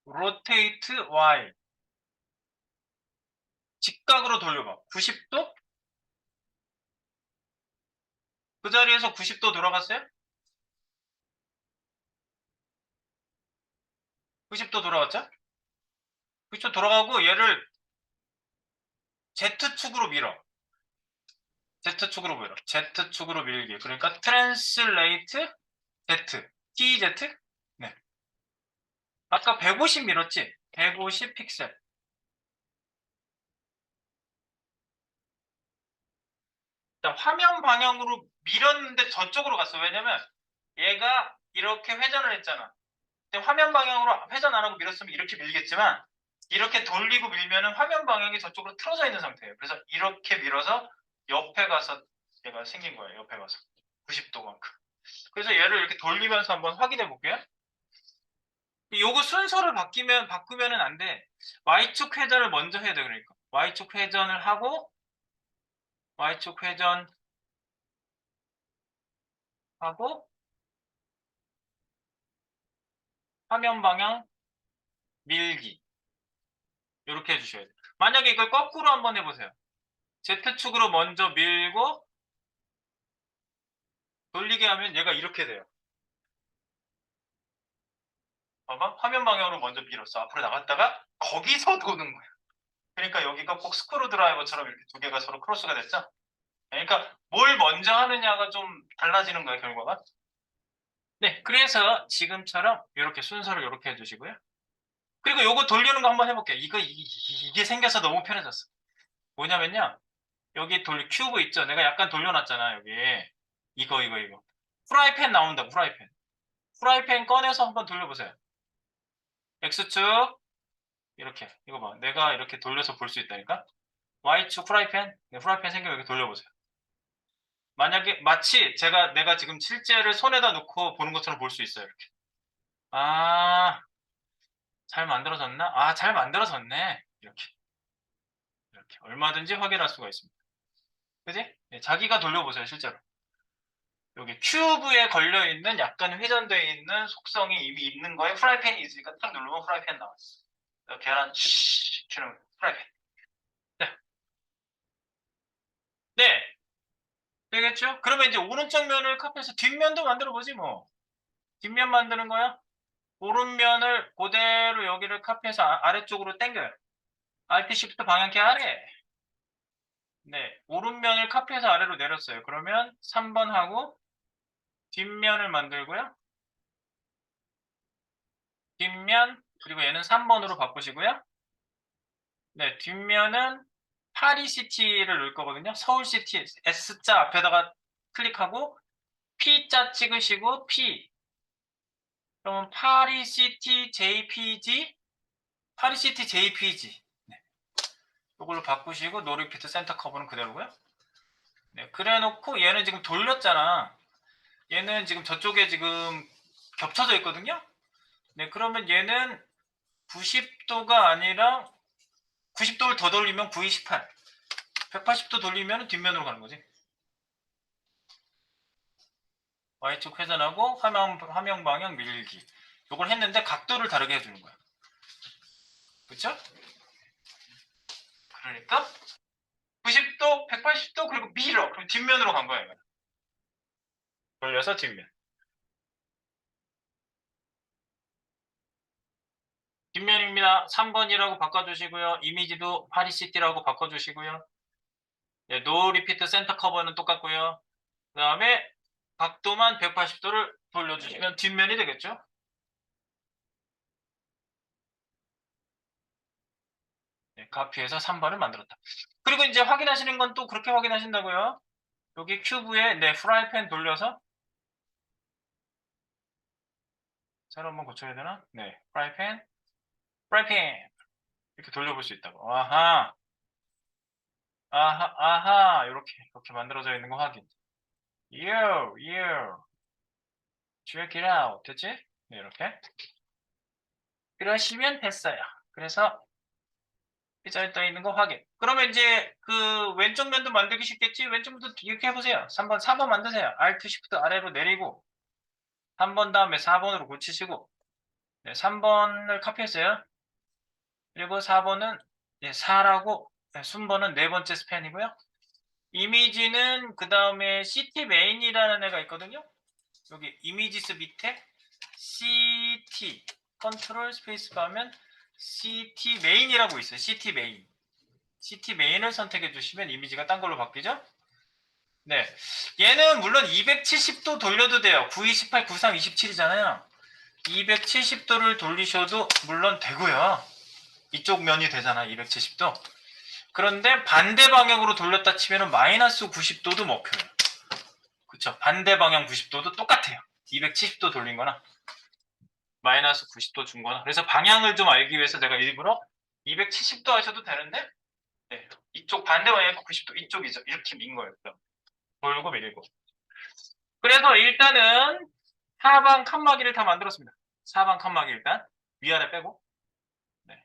Speaker 1: 로테이트 Y 직각으로 돌려봐. 90도? 그 자리에서 90도 돌아갔어요? 90도 돌아갔죠? 90도 돌아가고 얘를 Z축으로 밀어. Z축으로 밀어. Z축으로 밀기. 그러니까 트랜슬레이트 Z. TZ? 네. 아까 150 밀었지? 150 픽셀. 자, 화면 방향으로 밀었는데 저쪽으로 갔어. 왜냐면 얘가 이렇게 회전을 했잖아. 근데 화면 방향으로 회전 안 하고 밀었으면 이렇게 밀겠지만 이렇게 돌리고 밀면은 화면 방향이 저쪽으로 틀어져 있는 상태예요. 그래서 이렇게 밀어서 옆에 가서 얘가 생긴 거예요. 옆에 가서 90도만큼. 그래서 얘를 이렇게 돌리면서 한번 확인해 볼게요. 요거 순서를 바꾸면은 안 돼. Y축 회전을 먼저 해야 돼. 그러니까 Y축 회전을 하고 Y축 회전하고 화면 방향 밀기 이렇게 해주셔야 돼요. 만약에 이걸 거꾸로 한번 해보세요. Z축으로 먼저 밀고 돌리게 하면 얘가 이렇게 돼요. 봐봐. 화면 방향으로 먼저 밀었어. 앞으로 나갔다가 거기서 도는 거야. 그러니까 여기가 꼭 스크루 드라이버처럼 이렇게 두 개가 서로 크로스가 됐죠? 그러니까 뭘 먼저 하느냐가 좀 달라지는 거야, 결과가. 네, 그래서 지금처럼 이렇게 순서를 이렇게 해주시고요. 그리고 요거 돌리는 거 한번 해볼게요. 이게 생겨서 너무 편해졌어. 뭐냐면요. 여기 큐브 있죠? 내가 약간 돌려놨잖아, 여기. 이거. 프라이팬 나온다, 프라이팬. 프라이팬 꺼내서 한번 돌려보세요. X축, 이렇게. 이거 봐. 내가 이렇게 돌려서 볼 수 있다니까? Y축 프라이팬. 네, 프라이팬 생기면 이렇게 돌려보세요. 만약에 마치 내가 지금 실제를 손에다 놓고 보는 것처럼 볼 수 있어요, 이렇게. 아, 잘 만들어졌나? 아, 잘 만들어졌네. 이렇게. 얼마든지 확인할 수가 있습니다. 그지? 네, 자기가 돌려보세요, 실제로. 여기 큐브에 걸려있는 약간 회전되어 있는 속성이 이미 있는 거에 프라이팬이 있으니까 딱 누르면 프라이팬 나왔어. 계란 튀는 프라이팬. 네. 네. 되겠죠? 그러면 이제 오른쪽 면을 카피해서 뒷면도 만들어 보지 뭐. 뒷면 만드는 거야? 오른면을 그대로 여기를 카피해서 아래쪽으로 당겨요. Alt Shift 방향키 아래. 네. 오른면을 카피해서 아래로 내렸어요. 그러면 3번 하고 뒷면을 만들고요. 뒷면 그리고 얘는 3번으로 바꾸시고요. 네, 뒷면은 파리시티를 넣을 거거든요. 서울시티 S자 앞에다가 클릭하고 P자 찍으시고 P. 그러면 파리시티 JPG, 파리시티 JPG. 네, 이걸로 바꾸시고 노 리피트 센터 커버는 그대로고요. 네, 그래놓고 얘는 지금 돌렸잖아. 얘는 지금 저쪽에 지금 겹쳐져 있거든요. 네, 그러면 얘는 90도가 아니라 90도를 더 돌리면 928. 180도 돌리면 뒷면으로 가는 거지. Y축 회전하고 화면 방향 밀기. 이걸 했는데 각도를 다르게 해주는 거야. 그렇죠? 그러니까 90도, 180도 그리고 밀어. 그럼 뒷면으로 간 거야. 이거. 돌려서 뒷면. 뒷면입니다. 3번이라고 바꿔주시고요. 이미지도 파리시티라고 바꿔주시고요. 네, 노 리피트 센터 커버는 똑같고요. 그 다음에 각도만 180도를 돌려주시면 뒷면이 되겠죠? 네, 카피해서 3번을 만들었다. 그리고 이제 확인하시는 건 또 그렇게 확인하신다고요. 여기 큐브에 프라이팬 돌려서 새로 한번 고쳐야 되나? 네, 프라이팬 이렇게 돌려볼 수 있다고. 아하, 이렇게 만들어져 있는 거 확인. check it out. 됐지? 네, 이렇게. 그러시면 됐어요. 그래서 삐져에 떠 있는 거 확인. 그러면 이제 그 왼쪽 면도 만들기 쉽겠지? 왼쪽 면도 이렇게 해보세요. 3번, 4번 만드세요. Alt Shift 아래로 내리고 3번 다음에 4번으로 고치시고 네, 3번을 카피했어요. 그리고 4번은 4라고 순번은 네 번째 스팬이고요. 이미지는 그 다음에 CT 메인이라는 애가 있거든요. 여기 이미지스 밑에 CT 컨트롤 스페이스 바면 CT 메인이라고 있어요. CT 메인. CT 메인을 선택해 주시면 이미지가 딴 걸로 바뀌죠. 네. 얘는 물론 270도 돌려도 돼요. 928, 93, 27이잖아요. 270도를 돌리셔도 물론 되고요. 이쪽 면이 되잖아. 270도. 그런데 반대 방향으로 돌렸다 치면 마이너스 90도도 먹혀요. 그쵸? 반대 방향 90도도 똑같아요. 270도 돌린 거나 마이너스 90도 준 거나. 그래서 방향을 좀 알기 위해서 제가 일부러 270도 하셔도 되는데 네, 이쪽 반대 방향 90도 이쪽이죠. 이렇게 민 거예요. 돌고 밀고. 그래서 일단은 하방 칸막이를 다 만들었습니다. 사방 칸막이 일단 위아래 빼고 네.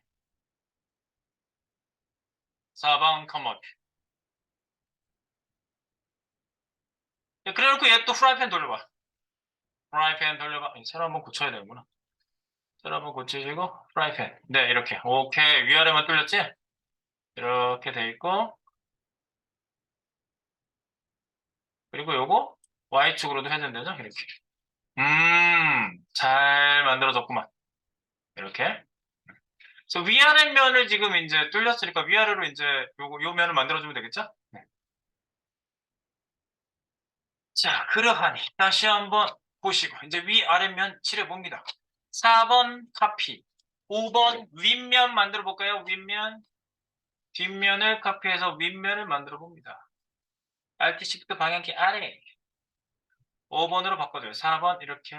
Speaker 1: 사방 칸막이. 그래놓고 얘 또 프라이팬 돌려봐. 프라이팬 돌려봐. 새로 한번 고쳐야 되는구나. 새로 한번 고치시고 프라이팬. 네, 이렇게. 오케이. 위아래만 뚫렸지? 이렇게 돼 있고 그리고 요거 Y축으로도 회전되죠? 이렇게. 잘 만들어졌구만. 이렇게. 그래서 위아래면을 지금 이제 뚫렸으니까 위아래로 이제 요 면을 만들어주면 되겠죠? 네. 자, 그러하니 다시 한번 보시고 이제 위아래면 칠해봅니다. 4번 카피, 5번 윗면 만들어 볼까요? 윗면, 뒷면을 카피해서 윗면을 만들어 봅니다. Alt Shift 방향키 아래 5번으로 바꿔줘요. 4번 이렇게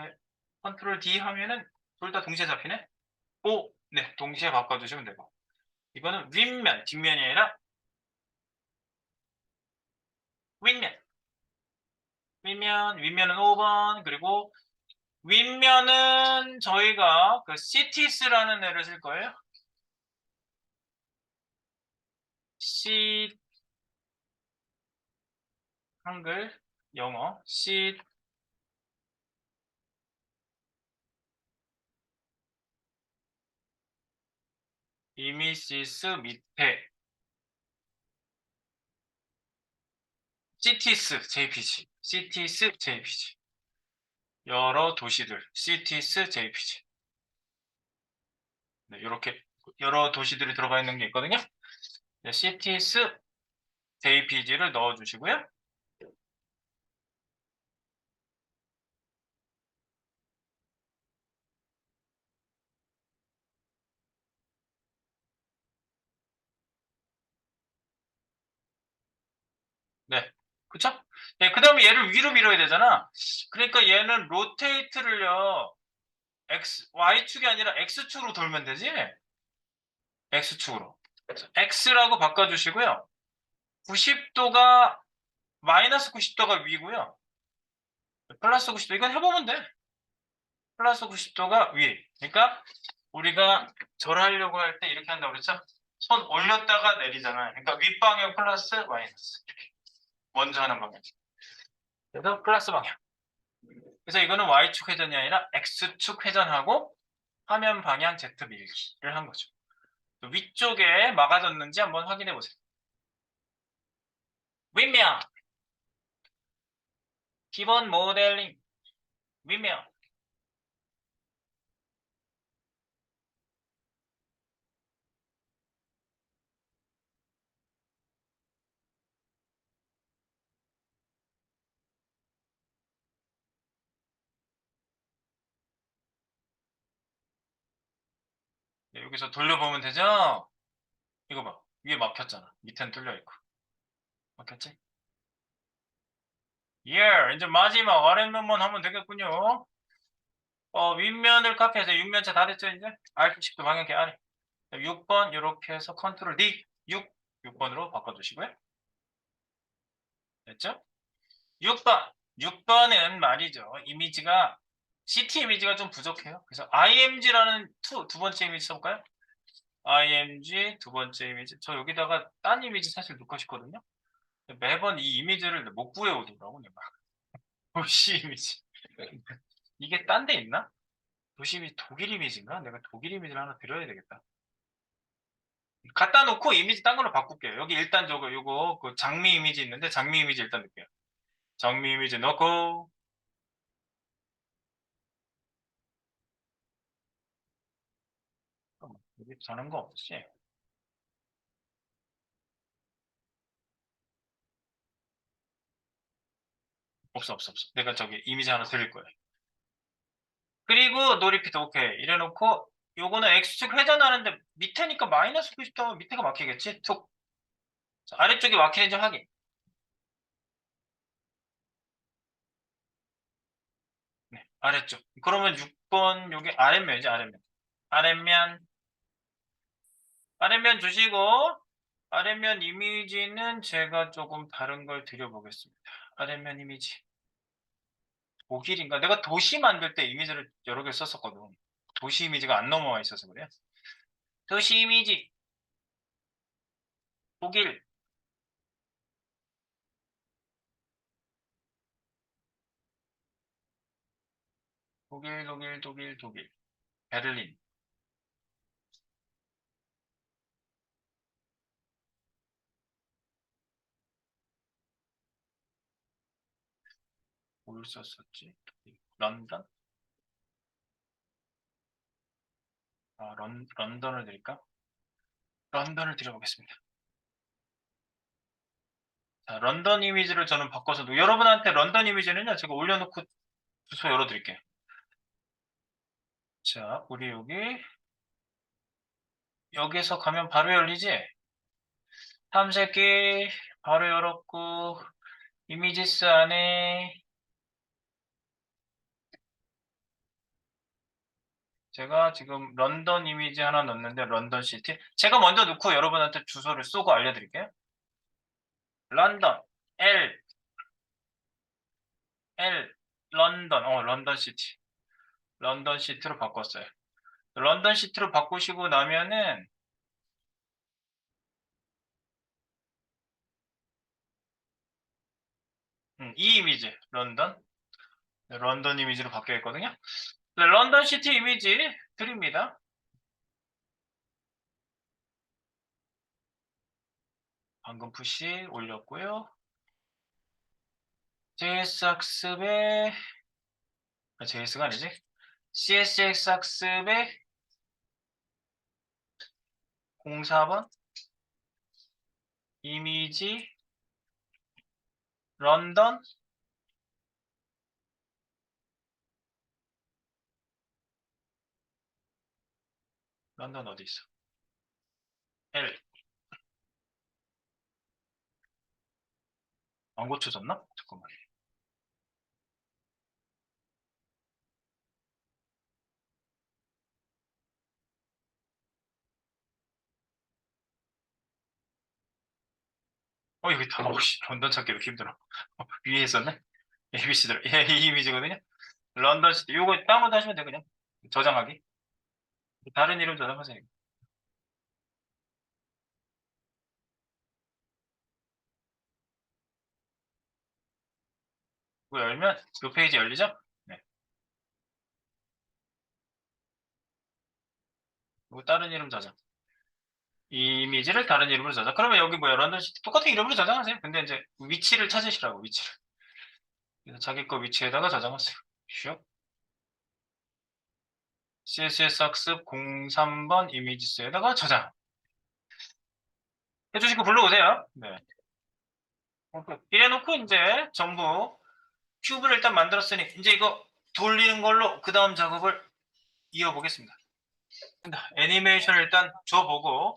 Speaker 1: 컨트롤 D 하면은 둘 다 동시에 잡히네? 오, 네, 동시에 바꿔주시면 되고. 이거는 윗면, 뒷면이 아니라 윗면. 윗면은 5번, 그리고 윗면은 저희가 그 CTS라는 애를 쓸 거예요. C, 한글, 영어, C, 이미시스 밑에, CTS, JPG, CTS, JPG. 여러 도시들, CTS, JPG. 네, 이렇게 여러 도시들이 들어가 있는 게 있거든요. 네, CTS, JPG를 넣어주시고요. 네. 그쵸? 네, 그 다음에 얘를 위로 밀어야 되잖아. 그러니까 얘는 로테이트를요, Y축이 아니라 X축으로 돌면 되지? X축으로. X라고 바꿔주시고요. 90도가, 마이너스 90도가 위고요. 플러스 90도, 이건 해보면 돼. 플러스 90도가 위. 그러니까 우리가 절하려고 할 때 이렇게 한다고 그랬죠? 손 올렸다가 내리잖아요. 그러니까 윗방향 플러스 마이너스. 이렇게. 먼저 하는 방향. 그래서 플러스 방향. 그래서 이거는 Y축 회전이 아니라 X축 회전하고 화면 방향 Z 밀기를 한 거죠. 위쪽에 막아졌는지 한번 확인해 보세요. 윗면, 기본 모델링, 윗면. 네, 여기서 돌려보면 되죠? 이거 봐. 위에 막혔잖아. 밑에는 뚫려있고. 막혔지? 예, 이제 마지막 아랫면만 하면 되겠군요. 윗면을 카피해서 6면차 다 됐죠, 이제? Alt10도 방향키 아래. 6번 이렇게 해서 컨트롤 D, 6번으로 바꿔주시고요. 됐죠? 6번. 6번은 말이죠. 이미지가, CT 이미지가 좀 부족해요. 그래서 IMG라는 두 번째 이미지 써볼까요? IMG 두 번째 이미지. 저 여기다가 딴 이미지 사실 넣고 싶거든요. 매번 이 이미지를 못 구해오더라고, 내가. 도시 이미지. 이게 딴 데 있나? 도시 이미지 독일 이미지인가? 내가 독일 이미지를 하나 드려야 되겠다. 갖다 놓고 이미지 딴 걸로 바꿀게요. 여기 일단 요거 그 장미 이미지 있는데 장미 이미지 일단 넣을게요. 장미 이미지 넣고 여기 저는 거 없지? 없어. 내가 저기 이미지 하나 드릴 거예요. 그리고 노리피트 오케이 이래놓고 요거는 X축 회전하는데 밑에니까 마이너스 90도 밑에가 막히겠지? 툭. 자, 아래쪽이 막히는지 확인. 네, 아래쪽. 그러면 6번 요게 아랫면이지 아랫면. 아랫면 아랫면 주시고 아랫면 이미지는 제가 조금 다른 걸 드려보겠습니다. 아랫면 이미지. 독일인가? 내가 도시 만들 때 이미지를 여러 개 썼었거든. 도시 이미지가 안 넘어와 있어서 그래요. 도시 이미지. 독일. 독일. 베를린. 뭘 썼었지? 런던? 런던을 드릴까? 런던을 드려보겠습니다. 자, 런던 이미지를 저는 바꿔서 여러분한테 런던 이미지는요, 제가 올려놓고 주소 열어드릴게요. 자, 우리 여기에서 가면 바로 열리지? 탐색기 바로 열었고, 이미지스 안에 제가 지금 런던 이미지 하나 넣었는데, 런던 시티. 제가 먼저 넣고 여러분한테 주소를 쏘고 알려드릴게요. 런던, 런던, 런던 시티. 런던 시티로 바꿨어요. 런던 시티로 바꾸시고 나면은, 이 이미지, 런던 이미지로 바뀌어 있거든요. 네, 런던 시티 이미지 드립니다. 방금 푸시 올렸고요. JS 학습에, JS가 아니지? CSX 학습에 04번 이미지 런던 런던 어디 있어? L 안 고쳐졌나? 잠깐만. 여기 있다. 씨, 런던 찾기 왜 이렇게 힘들어? 위에 있었네? ABC들. 예, 이 이미지거든요. 런던 시티. 요거 다운로드 하시면 돼, 그냥. 저장하기. 다른 이름 저장하세요. 이거 열면 이 페이지 열리죠? 네. 이거 다른 이름 저장. 이 이미지를 다른 이름으로 저장. 그러면 여기 뭐야? 런던 시티 똑같은 이름으로 저장하세요. 근데 이제 위치를 찾으시라고, 위치를. 그래서 자기 거 위치에다가 저장하세요. 슉. CSS 학습 03번 이미지스에다가 저장. 해주시고 불러오세요. 네. 이래놓고 이제 전부 큐브를 일단 만들었으니 이제 이거 돌리는 걸로 그 다음 작업을 이어보겠습니다. 애니메이션을 일단 줘보고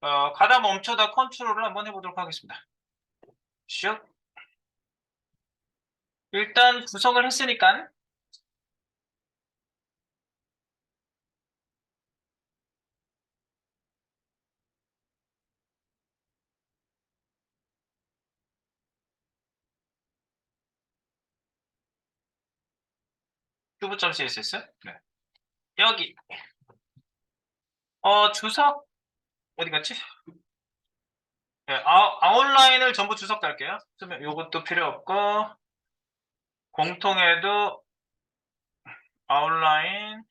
Speaker 1: 가다 멈춰다 컨트롤을 한번 해보도록 하겠습니다. 슉. 일단 구성을 했으니까 큐브.css 네. 여기 주석 어디 갔지? 네, 아웃라인을 전부 주석 달게요. 그러면 이것도 필요 없고 공통에도 아웃라인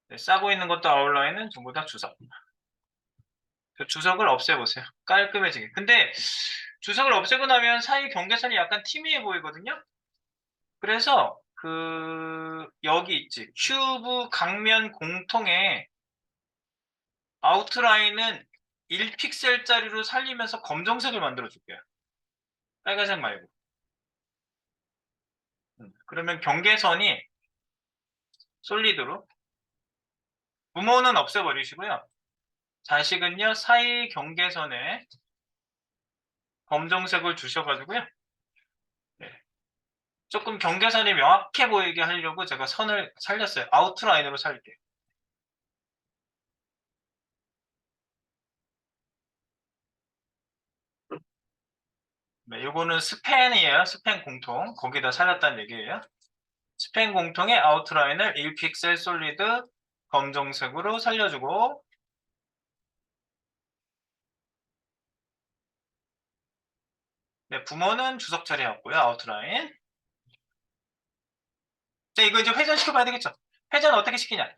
Speaker 1: 네, 싸고 있는 것도 아웃라인은 전부 다 주석. 그 주석을 없애보세요. 깔끔해지게. 근데 주석을 없애고 나면 사이 경계선이 약간 티미해 보이거든요. 그래서 여기 있지. 큐브 강면 공통에 아웃라인은 1픽셀짜리로 살리면서 검정색을 만들어 줄게요. 빨간색 말고. 그러면 경계선이 솔리드로 부모는 없애버리시고요. 자식은요 사이 경계선에 검정색을 주셔가지고요. 네. 조금 경계선이 명확해 보이게 하려고 제가 선을 살렸어요. 아웃라인으로 살릴게요. 네, 요거는 스팬이에요. 스팬 공통. 거기다 살렸다는 얘기예요. 스팬 공통의 아웃라인을 1픽셀 솔리드 검정색으로 살려주고 네, 부모는 주석 처리했고요. 아웃라인. 자, 이거 이제 회전시켜봐야 되겠죠? 회전 어떻게 시키냐?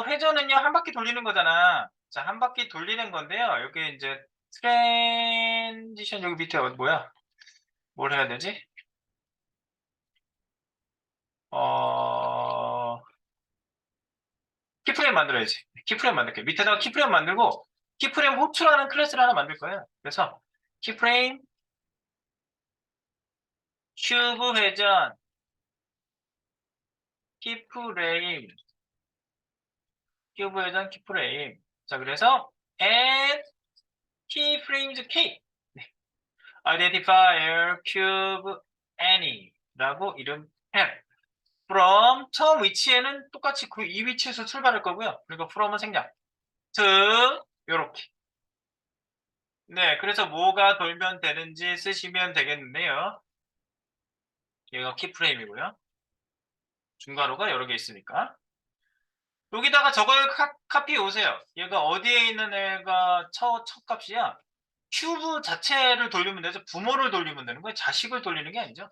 Speaker 1: 회전은요, 한 바퀴 돌리는 거잖아. 자, 한 바퀴 돌리는 건데요. 여기 이제 트랜지션 여기 밑에 뭐야? 뭘 해야 되지? 키프레임 만들어야지. 키프레임 만들게. 밑에다가 키프레임 만들고 키프레임 호출하는 클래스를 하나 만들 거예요. 그래서 키프레임 큐브 회전 키프레임 큐브 회전 키프레임. 자, 그래서 add keyframes k identifier cube any라고 이름해. from 처음 위치에는 똑같이 그 이 위치에서 출발할 거고요. 그리고 from은 생략. to 요렇게. 네, 그래서 뭐가 돌면 되는지 쓰시면 되겠는데요. 얘가 키프레임이고요. 중괄호가 여러 개 있으니까. 여기다가 저걸 카피해 오세요. 얘가 어디에 있는 애가 첫 값이야? 큐브 자체를 돌리면 되죠. 부모를 돌리면 되는 거예요. 자식을 돌리는 게 아니죠.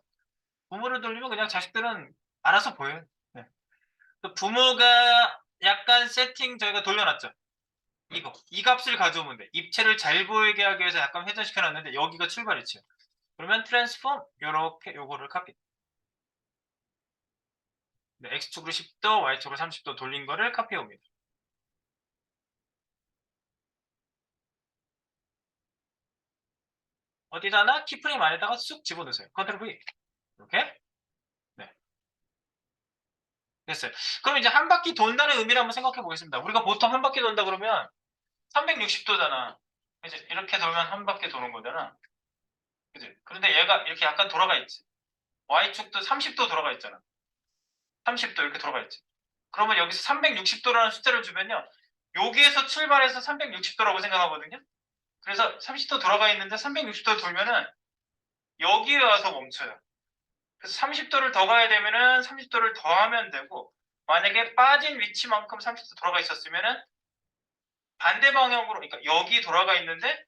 Speaker 1: 부모를 돌리면 그냥 자식들은 알아서 보여요. 네. 부모가 약간 세팅 저희가 돌려놨죠. 이 값을 가져오면 돼. 입체를 잘 보이게 하기 위해서 약간 회전시켜놨는데 여기가 출발이죠. 그러면 트랜스폼 요렇게 요거를 카피. 네, X축으로 10도, Y축으로 30도 돌린 거를 카피해 옵니다. 어디다나 키프레임 안에다가 쑥 집어넣으세요. 컨트롤 V. 이렇게. 네. 됐어요. 그럼 이제 한 바퀴 돈다는 의미를 한번 생각해 보겠습니다. 우리가 보통 한 바퀴 돈다 그러면 360도잖아. 이제 이렇게 돌면 한 바퀴 도는 거잖아. 그지? 그런데 얘가 이렇게 약간 돌아가 있지. Y축도 30도 돌아가 있잖아. 30도 이렇게 돌아가 있지. 그러면 여기서 360도라는 숫자를 주면요. 여기에서 출발해서 360도라고 생각하거든요. 그래서 30도 돌아가 있는데 360도 돌면은 여기에 와서 멈춰요. 그래서 30도를 더 가야 되면은 30도를 더 하면 되고, 만약에 빠진 위치만큼 30도 돌아가 있었으면은 반대 방향으로, 그러니까 여기 돌아가 있는데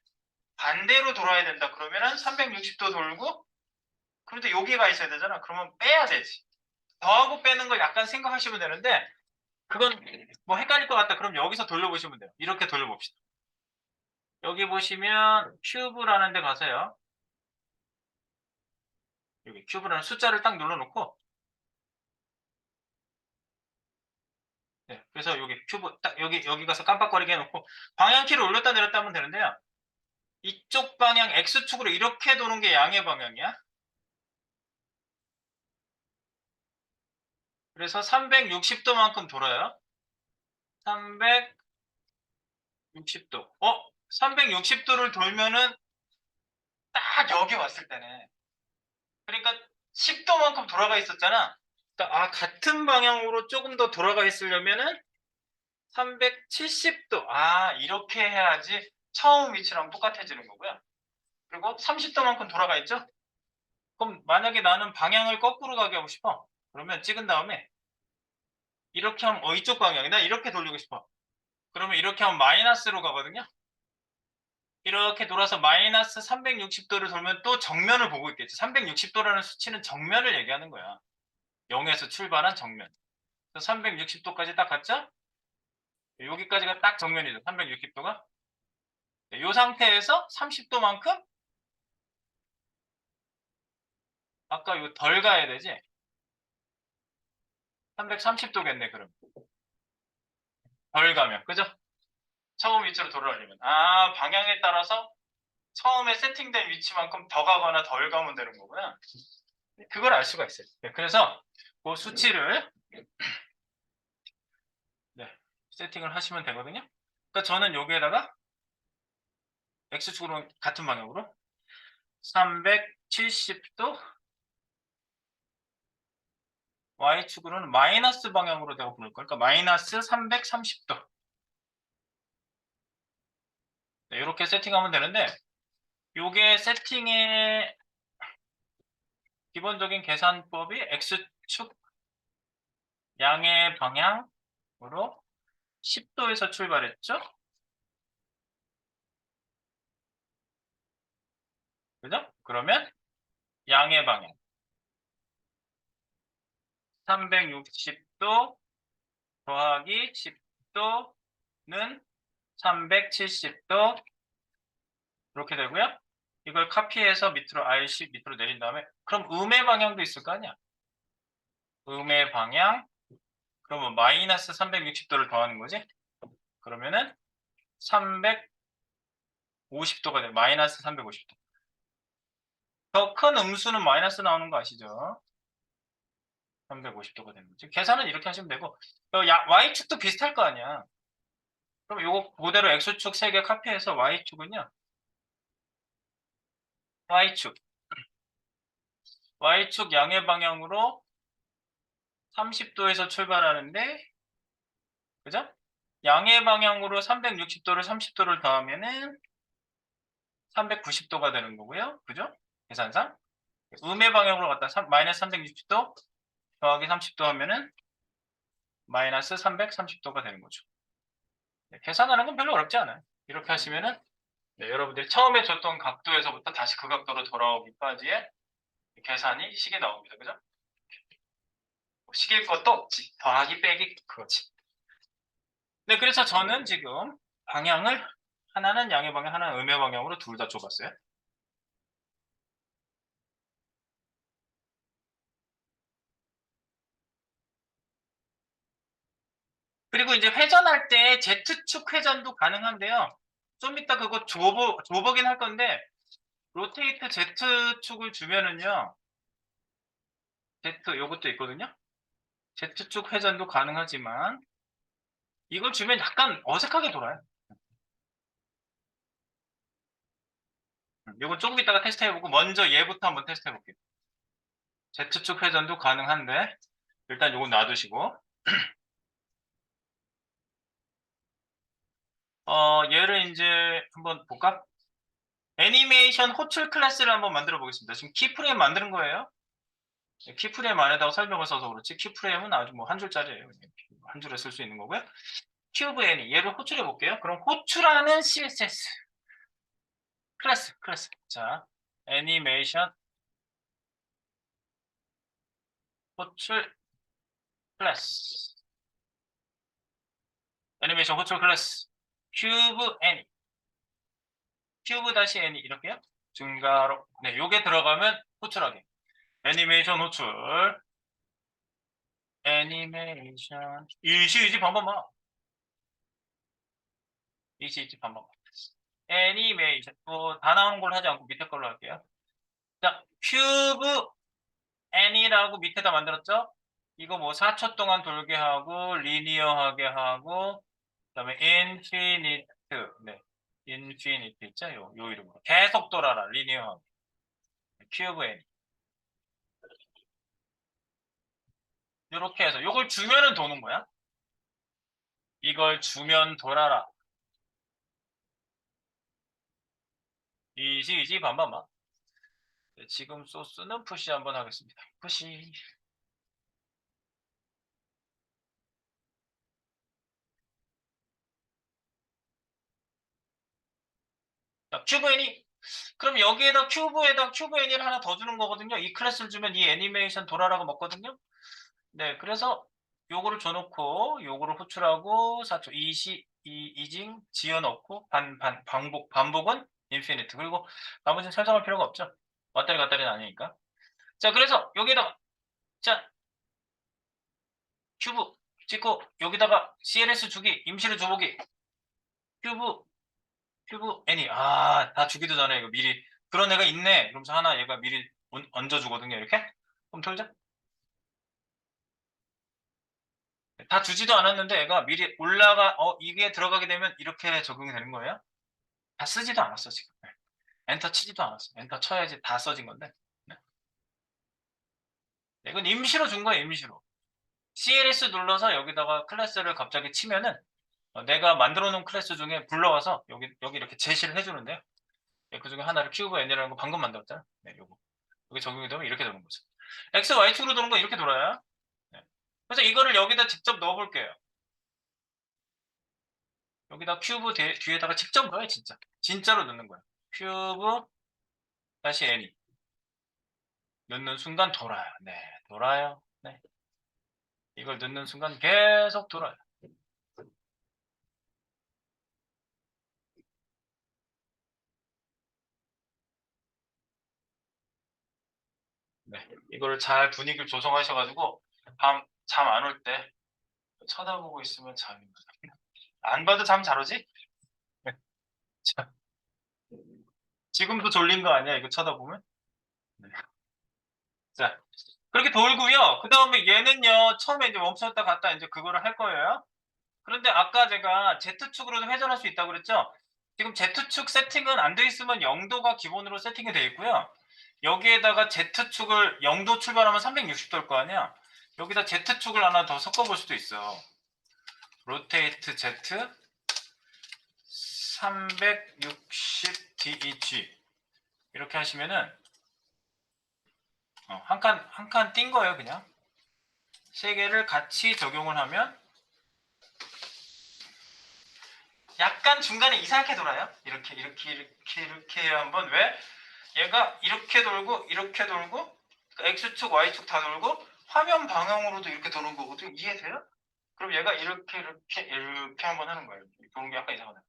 Speaker 1: 반대로 돌아야 된다. 그러면은 360도 돌고, 그런데 여기가 있어야 되잖아. 그러면 빼야 되지. 더하고 빼는 걸 약간 생각하시면 되는데, 그건 뭐 헷갈릴 것 같다. 그럼 여기서 돌려보시면 돼요. 이렇게 돌려봅시다. 여기 보시면 큐브라는 데 가서요. 여기 큐브라는 숫자를 딱 눌러놓고, 네, 그래서 여기 큐브 딱 여기 가서 깜빡거리게 해놓고 방향키를 올렸다 내렸다 하면 되는데요. 이쪽 방향 X축으로 이렇게 도는 게 양의 방향이야. 그래서 360도만큼 돌아요. 360도. 360도를 돌면은 딱 여기 왔을 때네. 그러니까 10도만큼 돌아가 있었잖아. 그러니까 같은 방향으로 조금 더 돌아가 있으려면은 370도. 이렇게 해야지 처음 위치랑 똑같아지는 거고요. 그리고 30도만큼 돌아가 있죠? 그럼 만약에 나는 방향을 거꾸로 가게 하고 싶어. 그러면 찍은 다음에 이렇게 하면 이쪽 방향이다. 이렇게 돌리고 싶어. 그러면 이렇게 하면 마이너스로 가거든요. 이렇게 돌아서 마이너스 360도를 돌면 또 정면을 보고 있겠지. 360도라는 수치는 정면을 얘기하는 거야. 0에서 출발한 정면. 360도까지 딱 갔죠? 여기까지가 딱 정면이죠. 360도가. 이 상태에서 30도만큼 아까 이거 덜 가야 되지? 330도겠네, 그럼. 덜 가면. 그죠? 처음 위치로 돌아가려면. 방향에 따라서 처음에 세팅된 위치만큼 더 가거나 덜 가면 되는 거구나. 그걸 알 수가 있어요. 네, 그래서 그 수치를 네, 세팅을 하시면 되거든요. 그러니까 저는 여기에다가 X축으로 같은 방향으로 370도 Y축으로는 마이너스 방향으로 내가 보낼 거니까 마이너스 330도 네, 이렇게 세팅하면 되는데 이게 세팅의 기본적인 계산법이 X축 양의 방향으로 10도에서 출발했죠? 그죠? 그러면 양의 방향 360도 더하기 10도는 370도 이렇게 되고요. 이걸 카피해서 밑으로 RC 밑으로 내린 다음에 그럼 음의 방향도 있을 거 아니야? 음의 방향, 그러면 마이너스 360도를 더하는 거지? 그러면은 350도가 돼. 마이너스 350도. 더 큰 음수는 마이너스 나오는 거 아시죠? 350도가 되는 거지. 계산은 이렇게 하시면 되고, Y축도 비슷할 거 아니야. 그럼 요거 그대로 X축 3개 카피해서 Y축은요. Y축. Y축 양의 방향으로 30도에서 출발하는데, 그죠? 양의 방향으로 360도를 30도를 더하면은 390도가 되는 거고요. 그죠? 계산상. 음의 방향으로 갔다 마이너스 360도 더하기 30도 하면은 마이너스 330도가 되는 거죠. 네, 계산하는 건 별로 어렵지 않아요. 이렇게 하시면은 네, 여러분들이 처음에 줬던 각도에서부터 다시 그 각도로 돌아오기까지의 계산이 식에 나옵니다. 그죠? 식일 것도 없지. 더하기 빼기 그거지. 네, 그래서 저는 지금 방향을 하나는 양의 방향, 하나는 음의 방향으로 둘 다 줘봤어요. 그리고 이제 회전할 때 Z축 회전도 가능한데요. 좀 이따 그거 줘보긴 할 건데, 로테이트 Z축을 주면은요, Z 요것도 있거든요. Z축 회전도 가능하지만, 이걸 주면 약간 어색하게 돌아요. 요거 조금 이따가 테스트 해보고, 먼저 얘부터 한번 테스트 해볼게요. Z축 회전도 가능한데, 일단 요거 놔두시고, 얘를 이제 한번 볼까? 애니메이션 호출 클래스를 한번 만들어 보겠습니다. 지금 키프레임 만드는 거예요. 키프레임 안에다가 설명을 써서 그렇지 키프레임은 아주 뭐 한 줄짜리예요. 한 줄에 쓸 수 있는 거고요. 큐브 애니 얘를 호출해 볼게요. 그럼 호출하는 CSS 클래스 자 애니메이션 호출 클래스 애니메이션 호출 클래스 큐브 애니 큐브 다시 애니 이렇게요. 증가로 네 요게 들어가면 호출하게 애니메이션 호출 애니메이션 이시 반반만 이시 반반만 애니메이션 다 나오는 걸로 하지 않고 밑에 걸로 할게요. 자 큐브 애니라고 밑에다 만들었죠? 이거 뭐 4초 동안 돌게 하고 리니어하게 하고 그다음에 인피니트 네 인피니트 있죠? 요 이름으로 계속 돌아라 리니어하게 큐브 애니 이렇게 해서 요걸 주면은 도는 거야. 이걸 주면 돌아라 이지 반반만 네, 지금 소스는 푸시 한번 하겠습니다. 푸시 자, 큐브 애니 그럼 여기에다 큐브 애니를 하나 더 주는 거거든요. 이 클래스를 주면 이 애니메이션 돌아라고 먹거든요. 네, 그래서 요거를 줘놓고 요거를 호출하고 4초 이징 지어넣고 반복은 인피니트 그리고 나머지는 설정할 필요가 없죠. 왔다리 갔다리는 아니니까. 자, 그래서 여기다가 자 큐브 찍고 여기다가 CLS 주기 임시로 줘보기 큐브 애니 다 주기도 전에 이거 미리 그런 애가 있네. 그러면서 하나 얘가 미리 얹어주거든요. 이렇게 그럼 털자. 다 주지도 않았는데 애가 미리 이게 들어가게 되면 이렇게 적용이 되는 거예요. 다 쓰지도 않았어 지금. 네. 엔터 치지도 않았어. 엔터 쳐야지 다 써진 건데. 네. 네, 이건 임시로 준 거예요. 임시로. CLS 눌러서 여기다가 클래스를 갑자기 치면은 내가 만들어 놓은 클래스 중에 불러와서 여기 이렇게 제시를 해주는데요. 네, 그 중에 하나를 큐브 n이라는 거 방금 만들었잖아요. 네, 요거. 여기 적용이 되면 이렇게 되는 거죠. x, y축으로 도는 건 이렇게 돌아요. 네. 그래서 이거를 여기다 직접 넣어볼게요. 여기다 큐브 뒤에다가 직접 넣어요, 진짜. 진짜로 넣는 거예요. 큐브 다시 n이 넣는 순간 돌아요. 네, 돌아요. 네. 이걸 넣는 순간 계속 돌아요. 네. 이거를 잘 분위기를 조성하셔가지고 잠 안 올 때 쳐다보고 있으면 잠이 안 봐도 잠 잘 오지? 자, 지금도 졸린 거 아니야? 이거 쳐다보면? 네. 자, 그렇게 돌고요. 그 다음에 얘는요, 처음에 이제 멈췄다 갔다 이제 그거를 할 거예요. 그런데 아까 제가 Z축으로도 회전할 수 있다고 그랬죠? 지금 Z축 세팅은 안 돼 있으면 0도가 기본으로 세팅이 돼 있고요. 여기에다가 Z축을 0도 출발하면 360도일 거 아니야? 여기다 Z축을 하나 더 섞어볼 수도 있어. 로테이트 Z 360DEG 이렇게 하시면은 한 칸 띈 거예요, 그냥. 세 개를 같이 적용을 하면 약간 중간에 이상하게 돌아요. 이렇게 한번 왜? 얘가 이렇게 돌고 이렇게 돌고 X축, Y축 다 돌고 화면 방향으로도 이렇게 도는 거거든요. 이해돼요? 그럼 얘가 이렇게 한번 하는 거예요. 도는 게 약간 이상하다.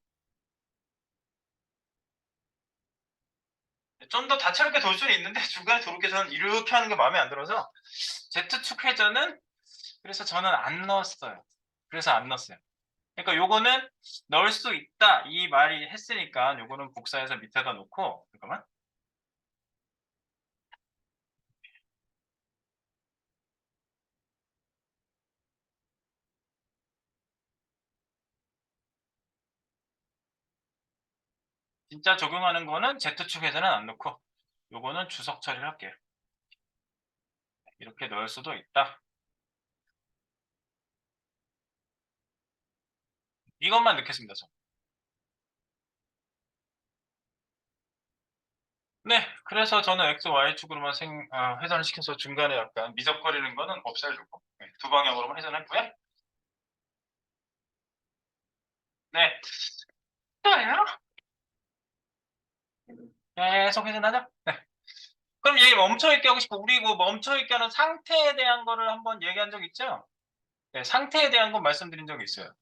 Speaker 1: 좀 더 다채롭게 돌 수는 있는데 중간에 도는 저는 이렇게 하는 게 마음에 안 들어서 Z축 회전은 그래서 저는 안 넣었어요. 그래서 안 넣었어요. 그러니까 요거는 넣을 수 있다 이 말이 했으니까 요거는 복사해서 밑에다 놓고 잠깐만. 진짜 적용하는 거는 Z축에서는 안 넣고 요거는 주석 처리를 할게요. 이렇게 넣을 수도 있다. 이것만 넣겠습니다. 저. 네, 그래서 저는 X, Y축으로만 회전을 시켜서 중간에 약간 미적거리는 거는 없애주고 네, 두 방향으로만 회전했고요. 네, 또예요? 계속 회전하죠? 네. 그럼 얘 멈춰있게 하고 싶고 우리 그 멈춰있게 하는 상태에 대한 거를 한번 얘기한 적 있죠? 네, 상태에 대한 건 말씀드린 적이 있어요.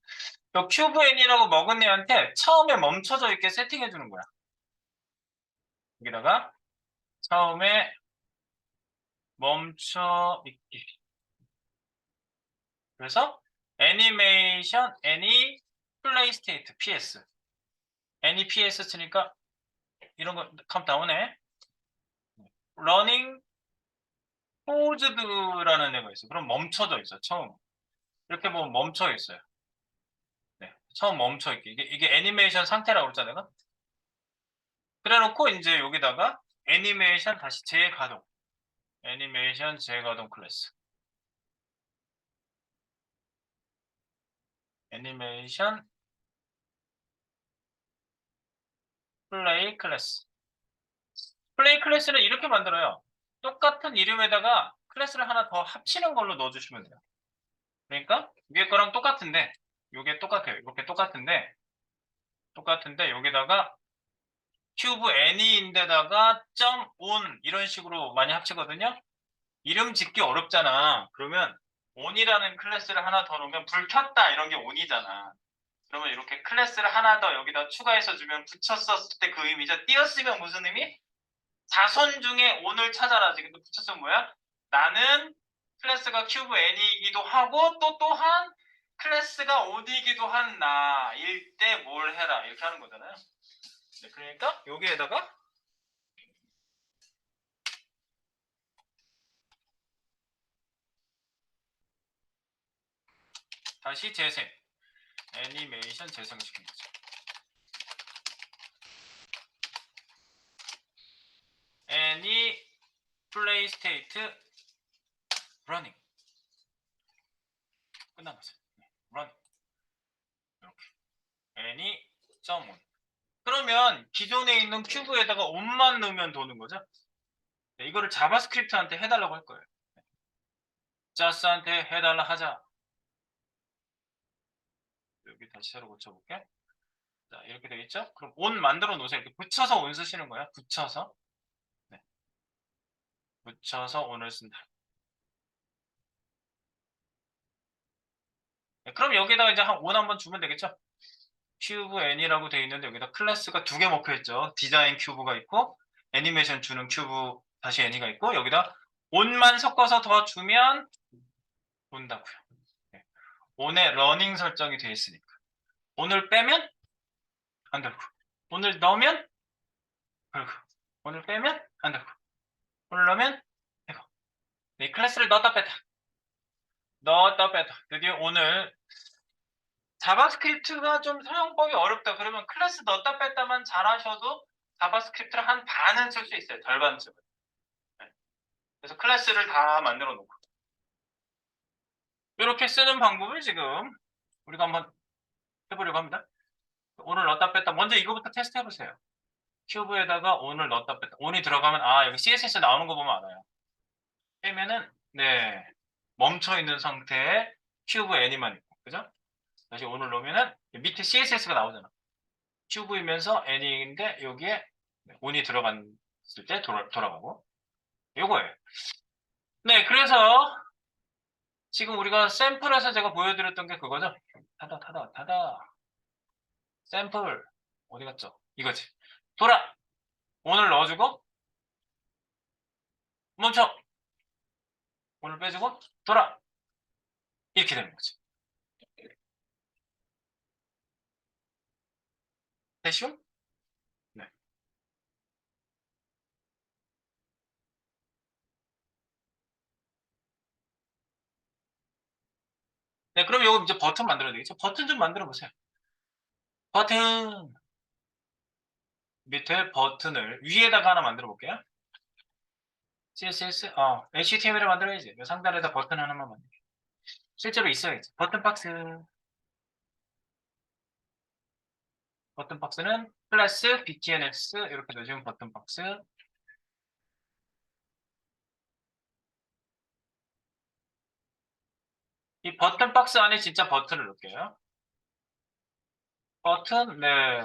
Speaker 1: 요 큐브 N이라고 먹은 애한테 처음에 멈춰져 있게 세팅해 주는 거야. 여기다가 처음에 멈춰 있기. 그래서 애니메이션 애니 플레이 스테이트 PS. 애니 PS 치니까 이런 거 카운트다운에 러닝 포즈드라는 애가 있어. 그럼 멈춰져 있어. 처음. 이렇게 보면 멈춰 있어요. 네. 처음 멈춰 있기. 이게 애니메이션 상태라고 그랬잖아 내가. 그래 놓고 이제 여기다가 애니메이션 다시 재가동. 애니메이션 재가동 클래스. 애니메이션 플레이 클래스. 플레이 클래스는 이렇게 만들어요. 똑같은 이름에다가 클래스를 하나 더 합치는 걸로 넣어주시면 돼요. 그러니까 위에 거랑 똑같은데 이게 똑같아요. 이렇게 똑같은데 여기다가 큐브 any인데다가 .on 이런 식으로 많이 합치거든요. 이름 짓기 어렵잖아. 그러면 on이라는 클래스를 하나 더 넣으면 불 켰다 이런 게 on이잖아. 그러면 이렇게 클래스를 하나 더 여기다 추가해서 주면 붙였었을 때 그 의미죠. 띄었으면 무슨 의미? 자손 중에 on을 찾아라. 지금 붙였으면 뭐야? 나는 클래스가 큐브 n이기도 하고 또 또한 클래스가 on이기도 한 나일 때 뭘 해라. 이렇게 하는 거잖아요. 네, 그러니까 여기에다가 다시 재생 애니메이션 재생을 시키는 거죠. 애니 플레이 스테이트 러닝 끝난 거죠. 러닝 이렇게 애니 점온 그러면 기존에 있는 큐브에다가 온만 넣으면 도는 거죠. 네, 이거를 자바스크립트한테 해달라고 할 거예요. 자스한테 해달라 하자. 여기 다시 새로 고쳐볼게. 자, 이렇게 되겠죠? 그럼 온 만들어 놓으세요. 이렇게 붙여서 온 쓰시는 거야. 붙여서. 네. 붙여서 온을 쓴다. 네, 그럼 여기다가 이제 한 온 한번 주면 되겠죠? 큐브 N이라고 되어 있는데 여기다 클래스가 두 개 먹혀 있죠. 디자인 큐브가 있고 애니메이션 주는 큐브 다시 N이가 있고 여기다 온만 섞어서 더 주면 온다고요. 네. 온에 러닝 설정이 되어 있으니까. 온을 빼면 안 되고, 온을 넣으면 그리고 온을 빼면 안 되고, 온을 넣으면 되고. 네, 클래스를 넣었다 뺐다. 넣었다 뺐다. 드디어 오늘 자바스크립트가 좀 사용법이 어렵다. 그러면 클래스 넣었다 뺐다만 잘하셔도 자바스크립트를 한 반은 쓸 수 있어요. 절반쯤은. 네. 그래서 클래스를 다 만들어 놓고. 이렇게 쓰는 방법을 지금 우리가 한번 해보려고 합니다. 온을 넣었다 뺐다. 먼저 이거부터 테스트 해보세요. 큐브에다가 온을 넣었다 뺐다. 온이 들어가면 여기 CSS 나오는 거 보면 알아요. 빼면은 네 멈춰 있는 상태에 큐브 애니만 있고, 그죠? 다시 온을 넣으면은 밑에 CSS가 나오잖아. 큐브이면서 애니인데 여기에 온이 들어갔을 때 돌아가고 요거예요. 네, 그래서 지금 우리가 샘플에서 제가 보여드렸던 게 그거죠. 타다 샘플 어디 갔죠? 이거지. 돌아 온을 넣어주고 멈춰 온을 빼주고 돌아 이렇게 되는 거지. 되시오? 네. 네, 그럼 요거 이제 버튼 만들어야 되겠죠? 버튼 좀 만들어 보세요. 버튼 밑에 버튼을 위에다가 하나 만들어 볼게요. CSS, HTML을 만들어야지. 요 상단에다 버튼 하나만 만들어. 실제로 있어야지. 버튼 박스. 버튼 박스는 클래스 btns 이렇게 넣어주면 버튼 박스. 이 버튼 박스 안에 진짜 버튼을 넣을게요. 버튼, 네.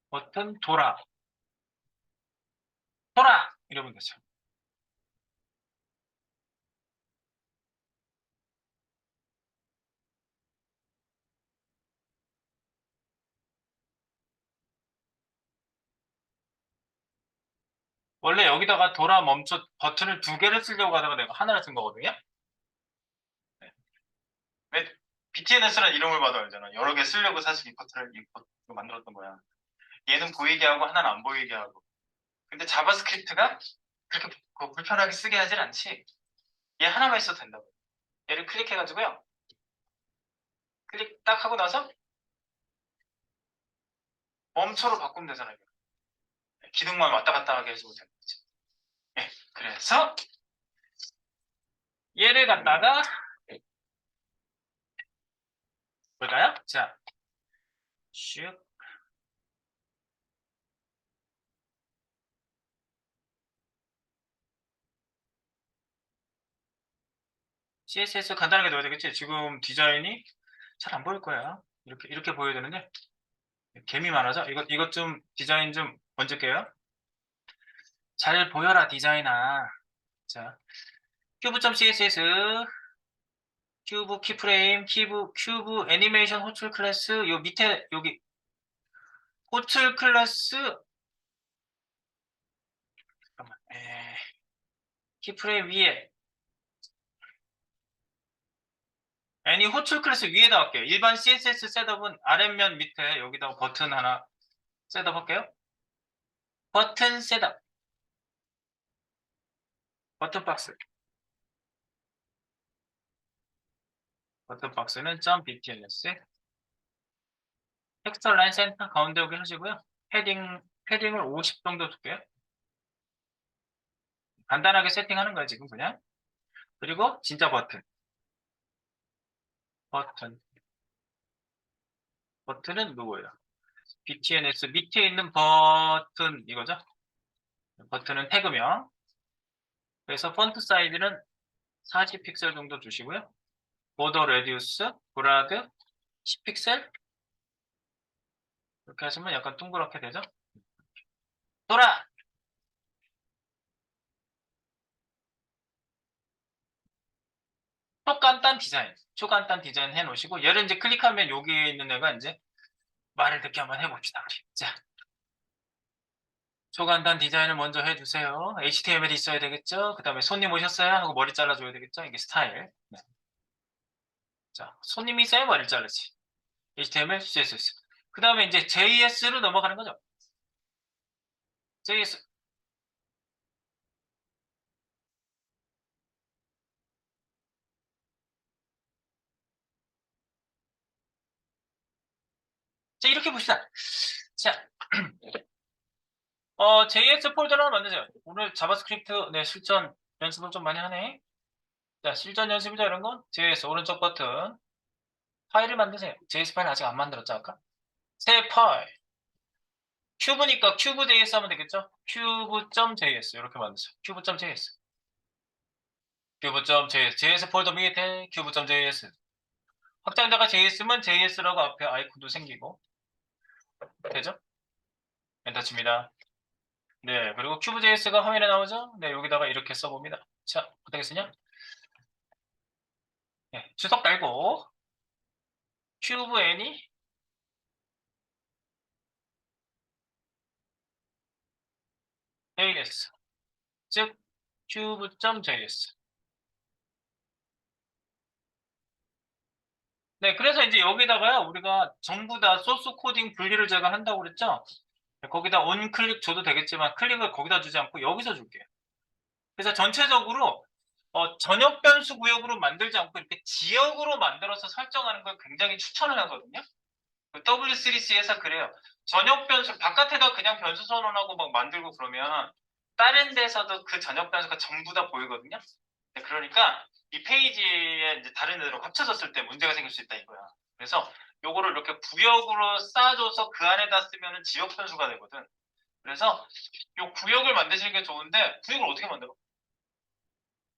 Speaker 1: 버튼 돌아. 돌아! 이러면 되죠. 원래 여기다가 돌아 멈춰 버튼을 두 개를 쓰려고 하다가 내가 하나를 쓴 거거든요. 네. 왜 BTNS라는 이름을 받아야 되잖아. 여러 개 쓰려고 사실 이 버튼을 만들었던 거야. 얘는 보이게 하고 하나는 안 보이게 하고. 근데 자바스크립트가 그렇게 불편하게 쓰게 하진 않지. 얘 하나만 있어도 된다고. 얘를 클릭해가지고요. 클릭 딱 하고 나서 멈춰로 바꾸면 되잖아요. 기둥만 왔다 갔다 하게 해주면 되는 거지. 네, 그래서 얘를 갖다가 볼까요? 자, 슉. CSS 간단하게 넣어야 되겠지? 지금 디자인이 잘 안 보일 거야. 이렇게 보여야 되는데 개미 많아서 이것 좀 디자인 좀 얹을게요. 잘 보여라 디자이너. 자, 큐브.css 큐브 키프레임 큐브 애니메이션 호출 클래스 요 밑에 여기 호출 클래스 잠깐만 키프레임 위에 애니 호출 클래스 위에다 할게요. 일반 CSS 셋업은 아랫면 밑에 여기다가 버튼 하나 셋업 할게요. 버튼 셋업 버튼 박스 버튼 박스는 .btns 텍스트 라인 센터 가운데 여기 하시고요. 패딩을 50 정도 줄게요. 간단하게 세팅하는 거예요 지금 그냥. 그리고 진짜 버튼은 누구예요? btns 밑에 있는 버튼 이거죠? 버튼은 태그명. 그래서 폰트 사이즈는 40픽셀 정도 주시고요. 보더 레디우스, 브라드 10픽셀 이렇게 하시면 약간 둥그렇게 되죠? 돌아! 초간단 디자인 해 놓으시고 얘를 이제 클릭하면 여기에 있는 애가 이제 말을 듣게 한번 해봅시다. 우리. 자, 초간단 디자인을 먼저 해주세요. HTML이 있어야 되겠죠? 그 다음에 손님 오셨어요? 하고 머리 잘라줘야 되겠죠? 이게 스타일. 네. 자, 손님이 쌤 어딜 자르지? HTML, CSS. 그 다음에 이제 JS로 넘어가는 거죠. JS. 자, 이렇게 봅시다. 자, JS 폴더를 하나 만드세요. 오늘 자바스크립트, 네, 실전 연습을 좀 많이 하네. 자, 실전 연습이죠, 이런 건? JS 오른쪽 버튼. 파일을 만드세요. JS 파일 아직 안 만들었죠, 아까? 새 파일. 큐브니까 큐브.js 하면 되겠죠? 큐브.js 이렇게 만드세요. 큐브.js. 큐브.js. JS 폴더 밑에 큐브.js. 확장자가 JS면 JS라고 앞에 아이콘도 생기고. 되죠? 엔터 칩니다. 네, 그리고 큐브.js가 화면에 나오죠? 네, 여기다가 이렇게 써봅니다. 자, 어떻게 쓰냐? 네, 주석 달고 큐브 애니 JS, 즉 큐브.js. 네, 그래서 이제 여기다가요, 우리가 전부 다 소스 코딩 분리를 제가 한다고 그랬죠? 네, 거기다 온클릭 줘도 되겠지만 클릭을 거기다 주지 않고 여기서 줄게요. 그래서 전체적으로 전역 변수 구역으로 만들지 않고 이렇게 지역으로 만들어서 설정하는 걸 굉장히 추천을 하거든요. 그 W3C에서 그래요. 전역 변수 바깥에다 그냥 변수 선언하고 막 만들고 그러면 다른 데서도 그 전역 변수가 전부 다 보이거든요. 네, 그러니까 이 페이지에 이제 다른 애들하고 합쳐졌을 때 문제가 생길 수 있다 이거야. 그래서 요거를 이렇게 구역으로 쌓아줘서 그 안에다 쓰면은 지역 변수가 되거든. 그래서 요 구역을 만드시는 게 좋은데 구역을 어떻게 만들어?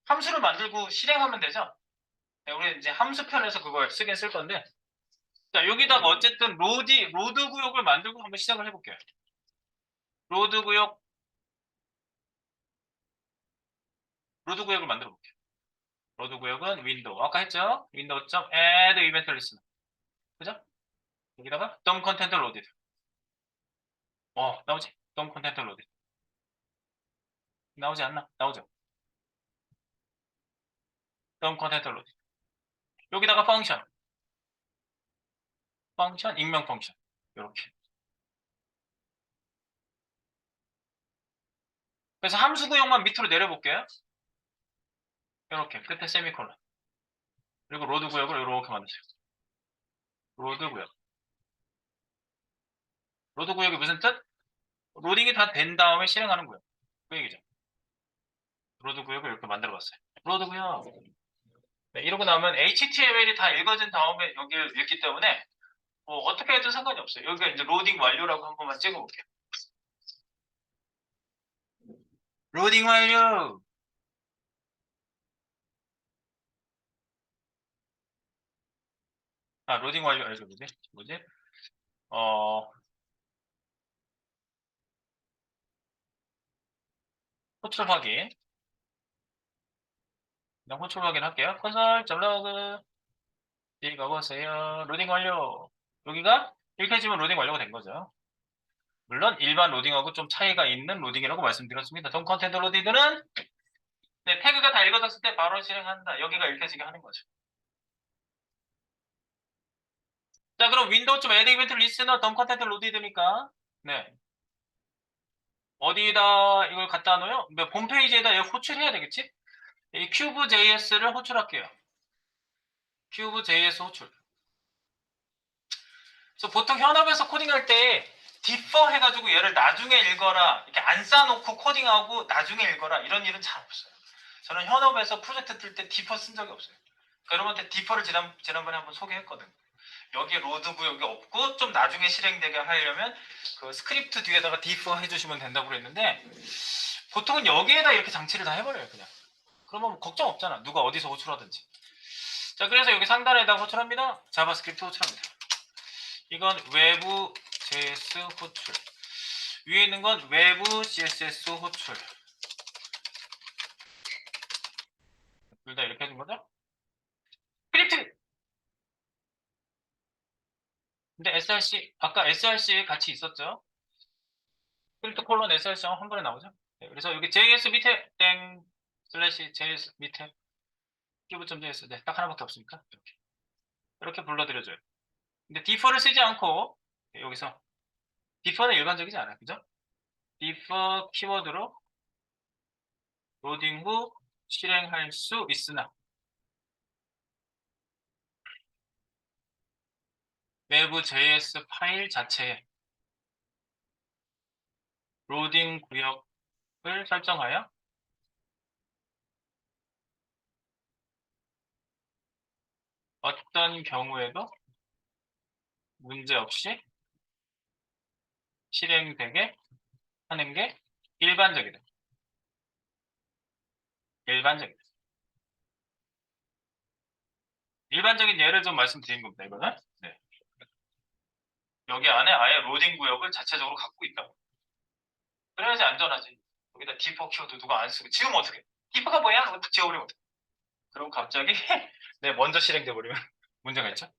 Speaker 1: 함수를 만들고 실행하면 되죠. 네, 우리 이제 함수 편에서 그걸 쓰긴 쓸 건데. 자, 여기다가 어쨌든 로드 구역을 만들고 한번 시작을 해볼게요. 로드 구역, 로드 구역을 만들어 볼게요. 로드 구역은 윈도우. 아까 했죠? window.add event listener. 그죠? 여기다가 DOM content loaded. 나오지? DOM content loaded. 나오지 않나? 나오죠? DOM content loaded. 여기다가 펑션, 익명 펑션. 이렇게. 그래서 함수 구역만 밑으로 내려볼게요. 이렇게. 끝에 세미콜론. 그리고 로드 구역을 이렇게 만드세요. 로드 구역. 로드 구역이 무슨 뜻? 로딩이 다 된 다음에 실행하는 구역. 그 얘기죠. 로드 구역을 이렇게 만들어 봤어요. 로드 구역. 네, 이러고 나면 HTML이 다 읽어진 다음에 여기를 읽기 때문에 뭐 어떻게 해도 상관이 없어요. 여기가 이제 로딩 완료라고 한 번만 찍어볼게요. 로딩 완료. 로딩 완료. 이거 뭐지? 어, 호출 확인. 그냥 호출 확인할게요. 콘솔.log. 읽어보세요. 로딩 완료. 여기가 이렇게 해주면 로딩 완료가 된 거죠. 물론 일반 로딩하고 좀 차이가 있는 로딩이라고 말씀드렸습니다. 동 컨텐트 로디드는 네, 태그가 다 읽어졌을 때 바로 실행한다. 여기가 읽혀지게 하는 거죠. 자, 그럼 윈도우 좀 add event listener 덤 컨텐트 로디드니까 네. 어디다 이걸 갖다 놓어요? 홈페이지에다 이거 호출해야 되겠지? 이 큐브.js를 호출할게요. 큐브.js 호출. 그래서 보통 현업에서 코딩할 때 디퍼 해가지고 얘를 나중에 읽어라 이렇게 안 쌓아놓고 코딩하고 나중에 읽어라 이런 일은 잘 없어요. 저는 현업에서 프로젝트 뜰 때 디퍼 쓴 적이 없어요. 여러분한테 디퍼를 지난번에 한번 소개했거든. 여기에 로드 구역이 없고 좀 나중에 실행되게 하려면 그 스크립트 뒤에다가 디퍼 해주시면 된다고 그랬는데 보통은 여기에다 이렇게 장치를 다 해버려요 그냥. 그러면 뭐 걱정 없잖아. 누가 어디서 호출하든지. 자, 그래서 여기 상단에다가 호출합니다. 자바스크립트 호출합니다. 이건 외부 JS 호출. 위에 있는 건 외부 CSS 호출. 둘 다 이렇게 해준 거죠? 스크립트! 근데 SRC, 아까 SRC 같이 있었죠? 스크립트 콜론 SRC 한 번에 나오죠? 네, 그래서 여기 JS 밑에 땡 슬래시 JS 밑에 큐브.js 네, 딱 하나밖에 없으니까 이렇게. 이렇게 불러드려줘요. 근데 differ를 쓰지 않고 여기서 differ는 일반적이지 않아요. 그죠? differ 키워드로 로딩 후 실행할 수 있으나 외부 JS 파일 자체에 로딩 구역을 설정하여 어떤 경우에도 문제없이 실행되게 하는 게 일반적이다. 일반적이다. 일반적인 예를 좀 말씀드린 겁니다. 이거는. 네. 여기 안에 아예 로딩 구역을 자체적으로 갖고 있다. 그래야지 안전하지. 여기다 디퍼 키워드 누가 안 쓰고 지우면 어떡해? 디퍼가 뭐야? 하고 탁 지워버리면 어떡해? 그럼 갑자기 네, 먼저 실행돼 버리면 문제가 있죠.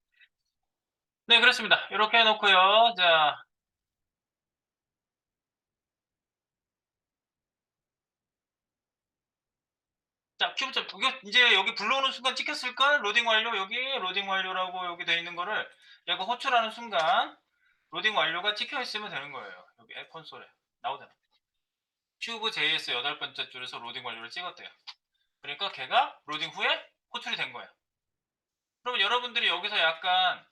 Speaker 1: 네, 그렇습니다. 이렇게 해놓고요. 자, 큐브점. 이거 이제 여기 불러오는 순간 찍혔을까? 로딩 완료. 여기 로딩 완료라고 여기 돼 있는 거를 얘가 호출하는 순간 로딩 완료가 찍혀 있으면 되는 거예요. 여기 앱 콘솔에 나오잖아. 큐브 JS 8번째 줄에서 로딩 완료를 찍었대요. 그러니까 걔가 로딩 후에 호출이 된 거예요. 그러면 여러분들이 여기서 약간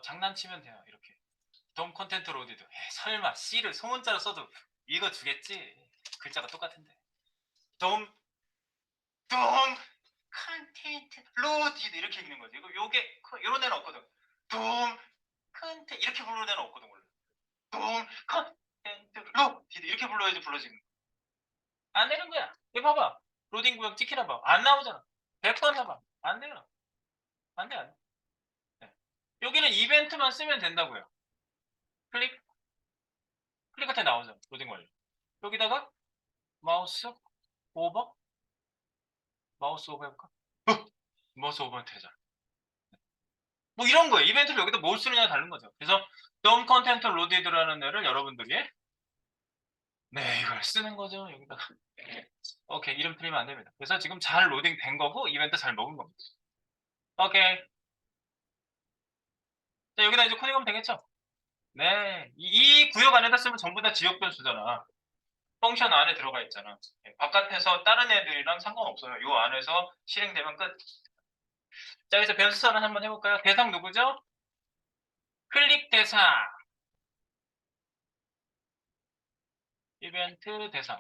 Speaker 1: 장난치면 돼요. 이렇게. 돔 컨텐트 로디드. 설마 C를 소문자로 써도 읽어주겠지. 글자가 똑같은데. 돔, 돔 컨텐트 로디드 이렇게 읽는 거지. 이거 요게 이런 애는 없거든. 돔 컨텐트 이렇게 부르는 애는 없거든 원래. 돔 컨텐트 로디드 이렇게 불러야지 불러지는 거야. 안 되는 거야. 이거 봐봐. 로딩 구역 찍히나 봐. 안 나오잖아. 100번 해봐. 안 돼요. 안 돼, 안 돼. 네. 여기는 이벤트만 쓰면 된다고요. 클릭, 클릭할 때 나오잖아. 로딩 완료. 여기다가 마우스 오버? 마우스 오버 해볼까? 마우스 오버는 되잖아. 뭐 이런 거예요. 이벤트를 여기다 뭘 쓰느냐에 다른 거죠. 그래서 DOM 컨텐트 로디드라는 애를 여러분들이 네, 이걸 쓰는 거죠. 여기다가. 오케이, 이름 틀리면 안 됩니다. 그래서 지금 잘 로딩 된 거고 이벤트 잘 먹은 겁니다. 오케이. 자, 여기다 이제 코딩하면 되겠죠? 네. 이 구역 안에다 쓰면 전부 다 지역 변수잖아. 펑션 안에 들어가 있잖아. 바깥에서 다른 애들이랑 상관없어요. 이 안에서 실행되면 끝. 자, 그래서 변수 선언 한번 해볼까요? 대상 누구죠? 클릭 대상. 이벤트 대상.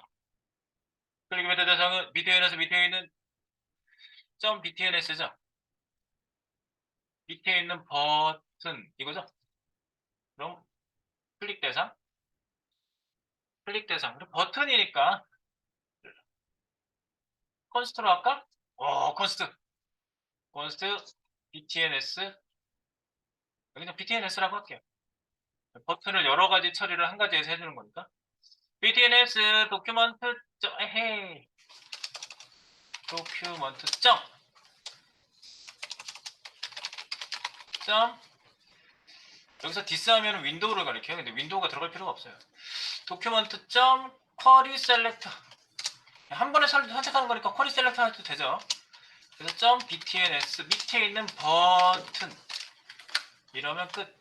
Speaker 1: 클릭 이벤트 대상은 밑에 있는 .btns죠. 밑에 있는 버튼 이거죠? 그럼 클릭 대상. 클릭 대상. 그럼 버튼이니까 컨스트로 할까? 컨스트. 컨스트 btns. 여기는 btns라고 할게요. 버튼을 여러 가지 처리를 한 가지에서 해주는 거니까. btns 도큐먼트 헤이 도큐먼트 점 여기서 디스하면 윈도우를 가리켜요. 근데 윈도우가 들어갈 필요가 없어요. 도큐먼트 점 쿼리 셀렉터 한 번에 선택하는 거니까 쿼리 셀렉터 해도 되죠. 그래서 점 btns 밑에 있는 버튼 이러면 끝.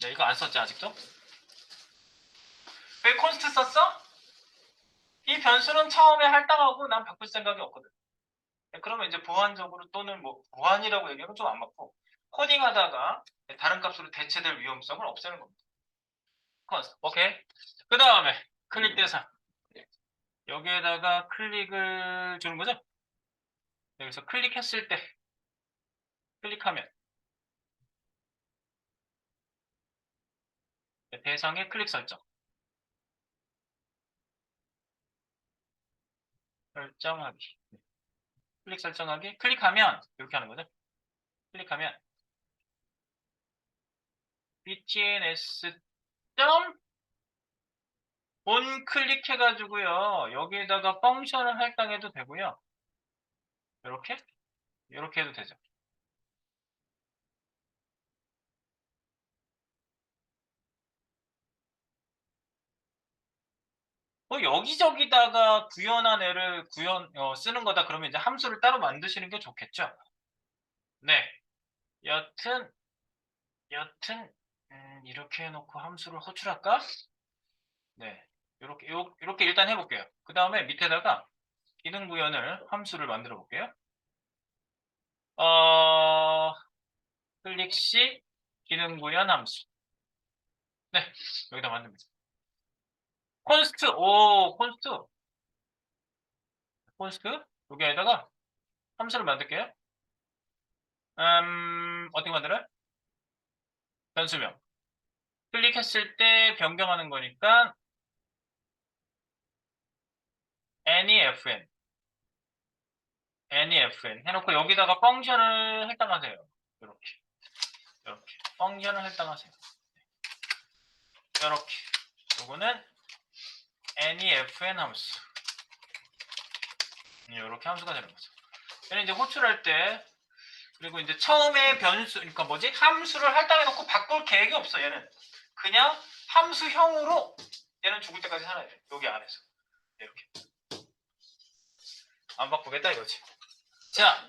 Speaker 1: 야, 이거 안 썼지 아직도? 왜 콘스트 썼어? 이 변수는 처음에 할당하고 난 바꿀 생각이 없거든. 그러면 이제 보안적으로 또는 뭐 보안이라고 얘기하면 좀 안 맞고 코딩하다가 다른 값으로 대체될 위험성을 없애는 겁니다. 콘스트. 오케이. 그 다음에 클릭 대상 여기에다가 클릭을 주는 거죠. 여기서 클릭했을 때 클릭하면 대상의 클릭 설정하기 클릭 설정하기 클릭하면 이렇게 하는 거죠. 클릭하면 btns 온 클릭해가지고요. 여기에다가 펑션을 할당해도 되고요. 이렇게 이렇게 해도 되죠. 여기저기다가 구현한 애를 쓰는 거다 그러면 이제 함수를 따로 만드시는 게 좋겠죠. 네. 여튼 이렇게 해놓고 함수를 호출할까? 네. 이렇게 일단 해볼게요. 그 다음에 밑에다가 기능 구현을 함수를 만들어 볼게요. 클릭 시 기능 구현 함수. 네. 여기다 만듭니다. 콘스트, 콘스트. 여기에다가 함수를 만들게요. 어떻게 만들어요? 변수명. 클릭했을 때 변경하는 거니까 AnyFN 해놓고 여기다가 펑션을 할당하세요. 이렇게 펑션을 할당하세요. 이렇게 요거는 AnyFN 함수. 이렇게 함수가 되는 거죠. 얘는 이제 호출할 때 그리고 이제 처음에 변수 그러니까 뭐지 함수를 할당해 놓고 바꿀 계획이 없어. 얘는 그냥 함수형으로 얘는 죽을 때까지 살아야 돼. 여기 안에서 이렇게 안 바꾸겠다 이거지. 자,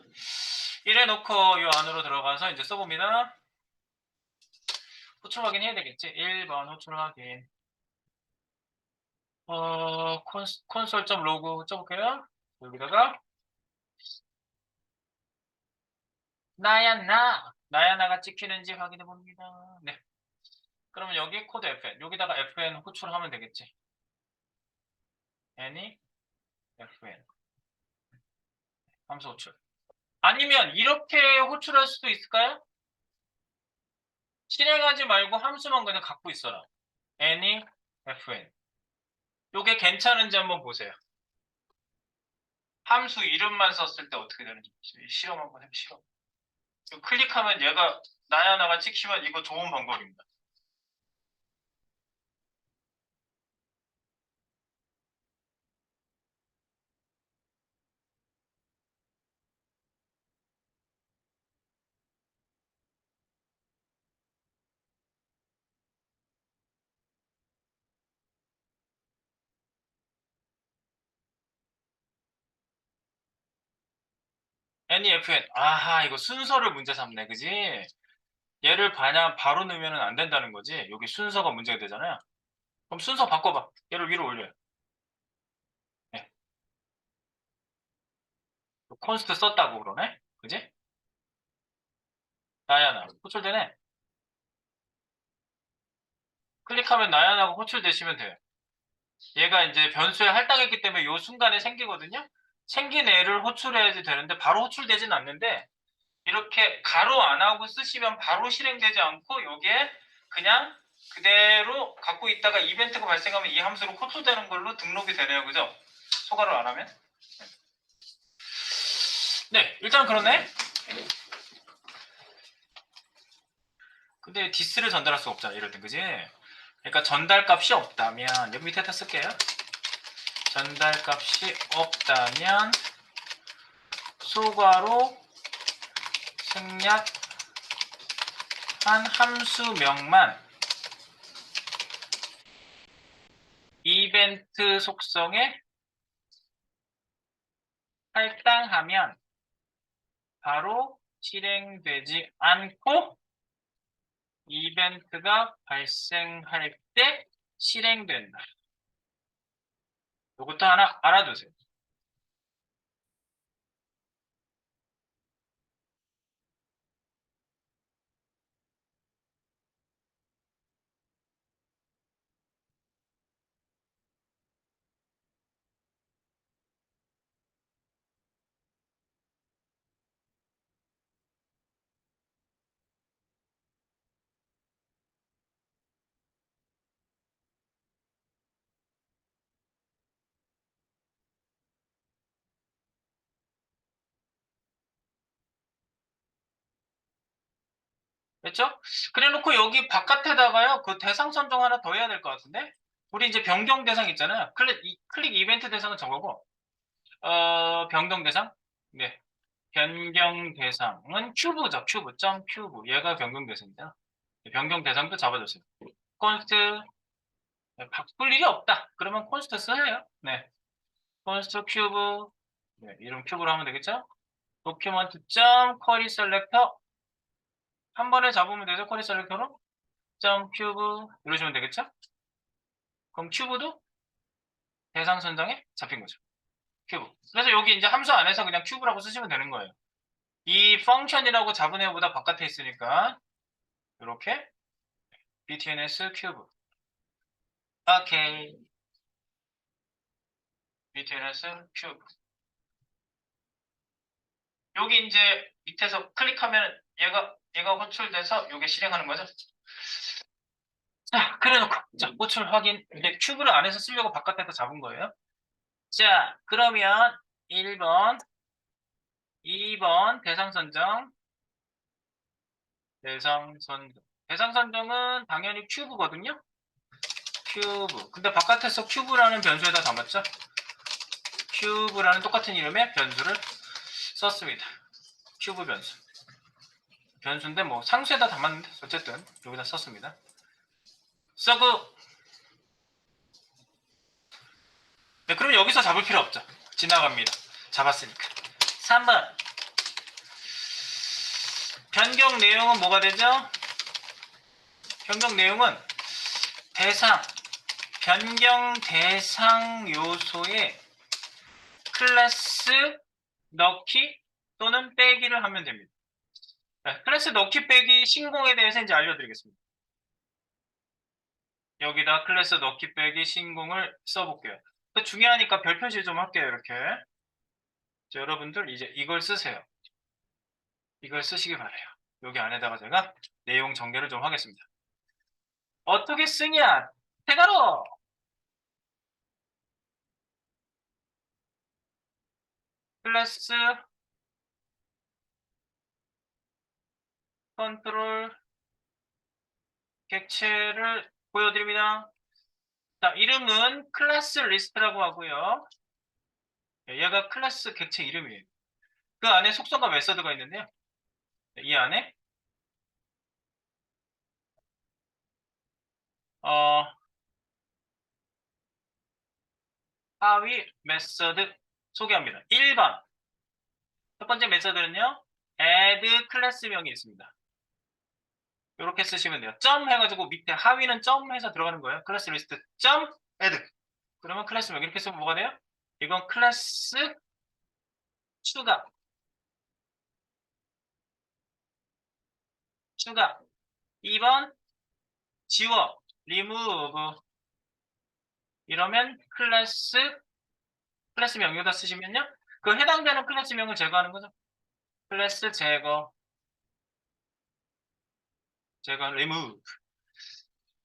Speaker 1: 이래 놓고 이 안으로 들어가서 이제 써봅니다. 호출 확인해야 되겠지. 1번 호출 확인. 콘솔.로그 써볼게요. 여기다가 나야나가 찍히는지 확인해 봅니다. 네. 그러면 여기 코드 fn 여기다가 fn 호출하면 되겠지. any fn 함수 호출. 아니면 이렇게 호출할 수도 있을까요? 실행하지 말고 함수만 그냥 갖고 있어라. any fn. 요게 괜찮은지 한번 보세요. 함수 이름만 썼을 때 어떻게 되는지 실험 한번 해보세요. 실험. 클릭하면 얘가 나야나가 찍히면 이거 좋은 방법입니다. NEFN. 아하, 이거 순서를 문제 삼네, 그지? 얘를 바로 넣으면 안 된다는 거지. 여기 순서가 문제가 되잖아요. 그럼 순서 바꿔봐. 얘를 위로 올려요. 네. 콘스트 썼다고 그러네? 그지? 나야나. 호출되네. 클릭하면 나야나가 호출되시면 돼요. 얘가 이제 변수에 할당했기 때문에 이 순간에 생기거든요. 생긴 애를 호출해야지 되는데 바로 호출되진 않는데 이렇게 가로 안 하고 쓰시면 바로 실행되지 않고 여기에 그냥 그대로 갖고 있다가 이벤트가 발생하면 이 함수로 호출되는 걸로 등록이 되네요. 그죠? 초과를 안 하면. 네, 일단 그렇네. 근데 디스를 전달할 수 없잖아. 이럴 땐, 그지? 그러니까 전달값이 없다면 여기 밑에다 쓸게요. 전달값이 없다면 소괄호 생략한 함수명만 이벤트 속성에 할당하면 바로 실행되지 않고 이벤트가 발생할 때 실행된다. 이것도 하나 알아두세요. 됐죠? 그래 놓고 여기 바깥에다가요, 그 대상 선정 하나 더 해야 될 것 같은데? 우리 이제 변경 대상 있잖아요. 클릭 이벤트 대상은 저거고, 변경 대상? 네. 변경 대상은 큐브죠. 큐브. 얘가 변경 대상이다. 변경 대상도 잡아주세요. 콘스트 네, 바꿀 일이 없다. 그러면 콘스트 써요. 네. 콘스트 큐브. 네, 이름 큐브로 하면 되겠죠? 도큐먼트 점 쿼리 셀렉터 한 번에 잡으면 되죠. 쿼리 셀렉터로 점 큐브 이러시면 되겠죠? 그럼 큐브도 대상 선정에 잡힌 거죠. 큐브. 그래서 여기 이제 함수 안에서 그냥 큐브라고 쓰시면 되는 거예요. 이 펑션이라고 잡은 애보다 바깥에 있으니까 이렇게 btns 큐브. 오케이. btns 큐브. 여기 이제 밑에서 클릭하면 얘가 호출돼서 이게 실행하는 거죠. 자, 그래놓고 자 호출 확인. 이제 큐브를 안에서 쓰려고 바깥에서 잡은 거예요. 자, 그러면 1번, 2번 대상 선정. 대상 선정은 당연히 큐브거든요. 큐브. 근데 바깥에서 큐브라는 변수에다 담았죠. 큐브라는 똑같은 이름의 변수를 썼습니다. 큐브 변수. 변수인데 뭐 상수에다 담았는데 어쨌든 여기다 썼습니다. 쓰고 네, 그럼 여기서 잡을 필요 없죠. 지나갑니다. 잡았으니까. 3번. 변경 내용은 뭐가 되죠? 변경 내용은 변경 대상 요소에 클래스 넣기 또는 빼기를 하면 됩니다. 네, 클래스 넣기 빼기 신공에 대해서 이제 알려드리겠습니다. 여기다 클래스 넣기 빼기 신공을 써볼게요. 중요하니까 별 표시 좀 할게요. 이렇게. 자, 여러분들 이제 이걸 쓰세요. 이걸 쓰시기 바래요. 여기 안에다가 제가 내용 전개를 좀 하겠습니다. 어떻게 쓰냐? 대가로 클래스 컨트롤 객체를 보여드립니다. 자, 이름은 클래스 리스트라고 하고요. 얘가 클래스 객체 이름이에요. 그 안에 속성과 메서드가 있는데요. 이 안에 하위 메서드 소개합니다. 1번 첫 번째 메서드는요. add 클래스명이 있습니다. 이렇게 쓰시면 돼요. 점 해가지고 밑에 하위는 점 해서 들어가는 거예요. 클래스 리스트 점 add. 그러면 클래스명 이렇게 쓰면 뭐가 돼요? 이건 클래스 추가. 2번 지워 remove. 이러면 클래스명 여기다 쓰시면요. 그 해당되는 클래스명을 제거하는 거죠. 클래스 제거 remove.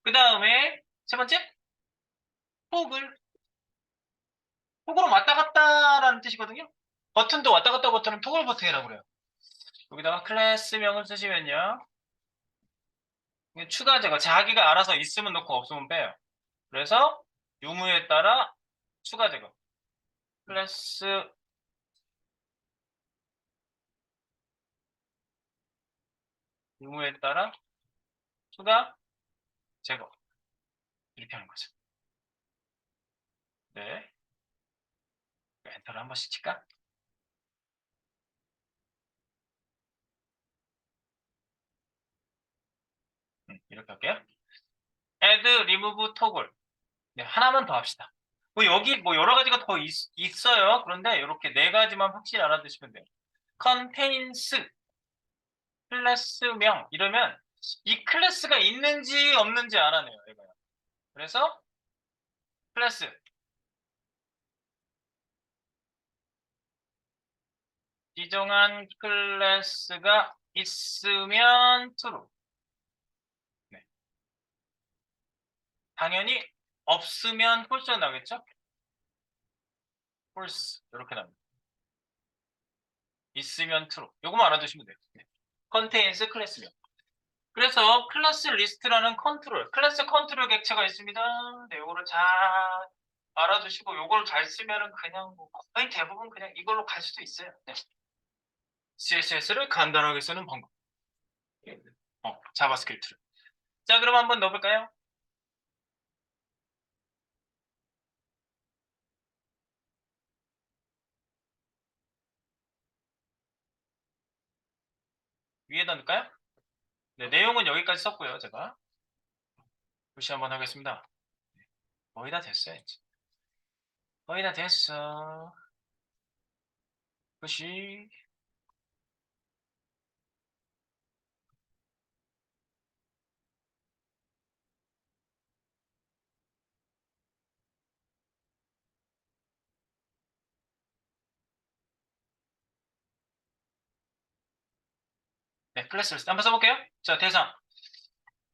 Speaker 1: 그 다음에 세 번째 톡으로 왔다 갔다라는 뜻이거든요. 버튼도 왔다 갔다 버튼은 토글 버튼이라고 그래요. 여기다가 클래스명을 쓰시면요. 추가 제거. 자기가 알아서 있으면 넣고 없으면 빼요. 그래서 유무에 따라 추가 제거. 클래스 유무에 따라 추가 제거. 이렇게 하는 거죠. 네. 엔터를 한 번씩 칠까? 이렇게 할게요. add, remove, toggle. 네, 하나만 더 합시다. 뭐 여기 뭐 여러 가지가 더 있어요. 그런데 이렇게 네 가지만 확실히 알아두시면 돼요. contains 클래스명 이러면 이 클래스가 있는지 없는지 알아내요. 얘가요. 그래서 클래스 지정한 클래스가 있으면 true. 네. 당연히 없으면 false가 나겠죠? false 이렇게 나옵니다. 있으면 true. 요거만 알아두시면 돼요. 네. contains 클래스명. 그래서 클래스 리스트라는 클래스 컨트롤 객체가 있습니다. 네, 요거를 잘 알아두시고 요걸 잘 쓰면은 그냥 뭐 거의 대부분 그냥 이걸로 갈 수도 있어요. 네. CSS를 간단하게 쓰는 방법. 자바스크립트를. 자, 그럼 한번 넣어볼까요? 위에다 넣을까요? 네, 내용은 여기까지 썼고요, 제가. 푸시 한번 하겠습니다. 거의 다 됐어요, 이제. 거의 다 됐어. 푸시. 네, 클래스 리스트 한번 써볼게요. 자, 대상.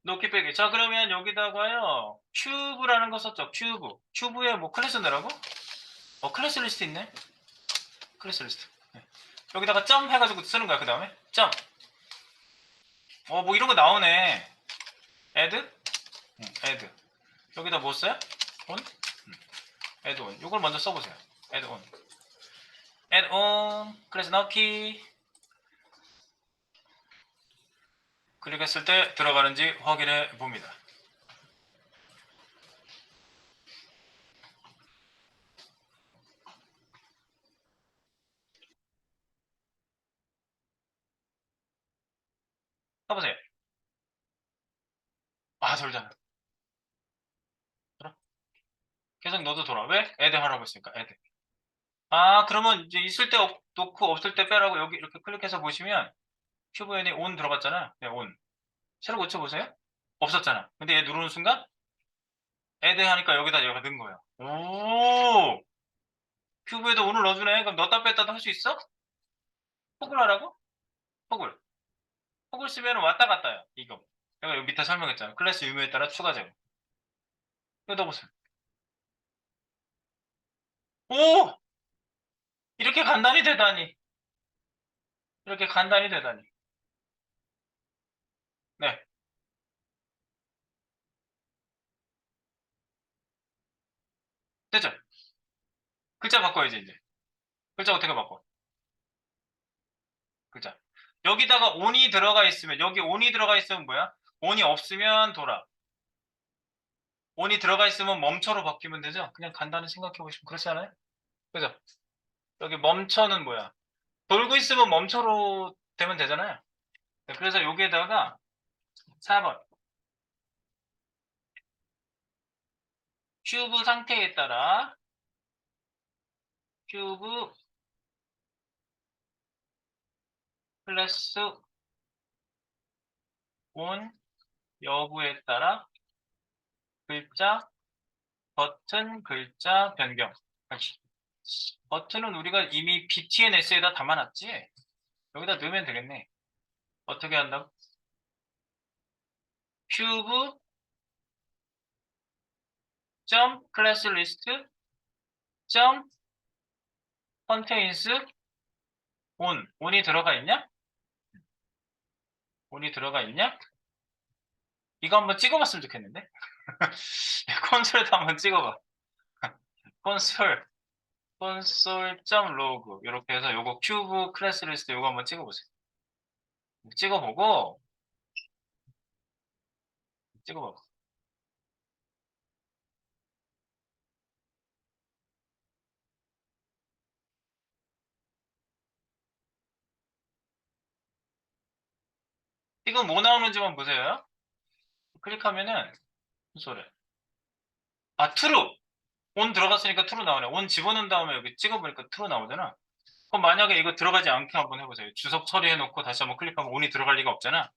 Speaker 1: 놓기 빼기. 자, 그러면 여기다가요, 큐브라는 거 썼죠? 큐브. 큐브에 뭐 클래스 넣으라고? 클래스 리스트 있네? 클래스 리스트. 네. 여기다가 점 해가지고 쓰는 거야, 그 다음에. 점. 뭐 이런 거 나오네. add? add. 여기다 뭐 써요? on? add on. 이걸 먼저 써보세요. add on. add on. 클래스 넣기. 클릭했을 때 들어가는지 확인해 봅니다. 써보세요. 아, 돌잖아. 돌아. 계속 너도 돌아. 왜? add 하라고 했으니까 add. 아, 그러면 이제 있을 때 놓고 없을 때 빼라고 여기 이렇게 클릭해서 보시면 큐브엔에 on 들어갔잖아. 네, on. 새로 고쳐보세요. 없었잖아. 근데 얘 누르는 순간 add 하니까 여기다 얘가 넣은 거예요. 오! 큐브에도 on을 넣어주네. 그럼 넣었다 뺐다도 할 수 있어? 포글 하라고? 포글. 포글 쓰면 왔다 갔다요. 이거. 내가 여기 밑에 설명했잖아. 클래스 유무에 따라 추가 제거. 이거 넣어보세요. 오! 이렇게 간단히 되다니. 이렇게 간단히 되다니. 네. 됐죠? 글자 바꿔야지, 이제. 글자 어떻게 바꿔? 글자. 여기다가 on이 들어가 있으면, 여기 on이 들어가 있으면 뭐야? on이 없으면 돌아. on이 들어가 있으면 멈춰로 바뀌면 되죠? 그냥 간단히 생각해 보시면 그렇지 않아요? 그죠? 여기 멈춰는 뭐야? 돌고 있으면 멈춰로 되면 되잖아요. 네, 그래서 여기에다가 4번. 큐브 상태에 따라 큐브 클래스 온 여부에 따라 글자, 버튼, 글자 변경. 아이씨. 버튼은 우리가 이미 btns에다 담아놨지? 여기다 넣으면 되겠네. 어떻게 한다고? 큐브 점 클래스 리스트 점 컨테인스 온이 들어가 있냐? 온이 들어가 있냐? 이거 한번 찍어봤으면 좋겠는데? 콘솔에도 한번 찍어봐. 콘솔 콘솔.log 이렇게 해서 요거 큐브 클래스 리스트 요거 한번 찍어보세요. 찍어보고 찍어봐. 지금 뭐 나오는지만 보세요. 클릭하면은 소리. 아, true. 온 들어갔으니까 true 나오네. 온 집어넣은 다음에 여기 찍어보니까 true 나오잖아. 그럼 만약에 이거 들어가지 않게 한번 해보세요. 주석 처리해놓고 다시 한번 클릭하면 온이 들어갈 리가 없잖아.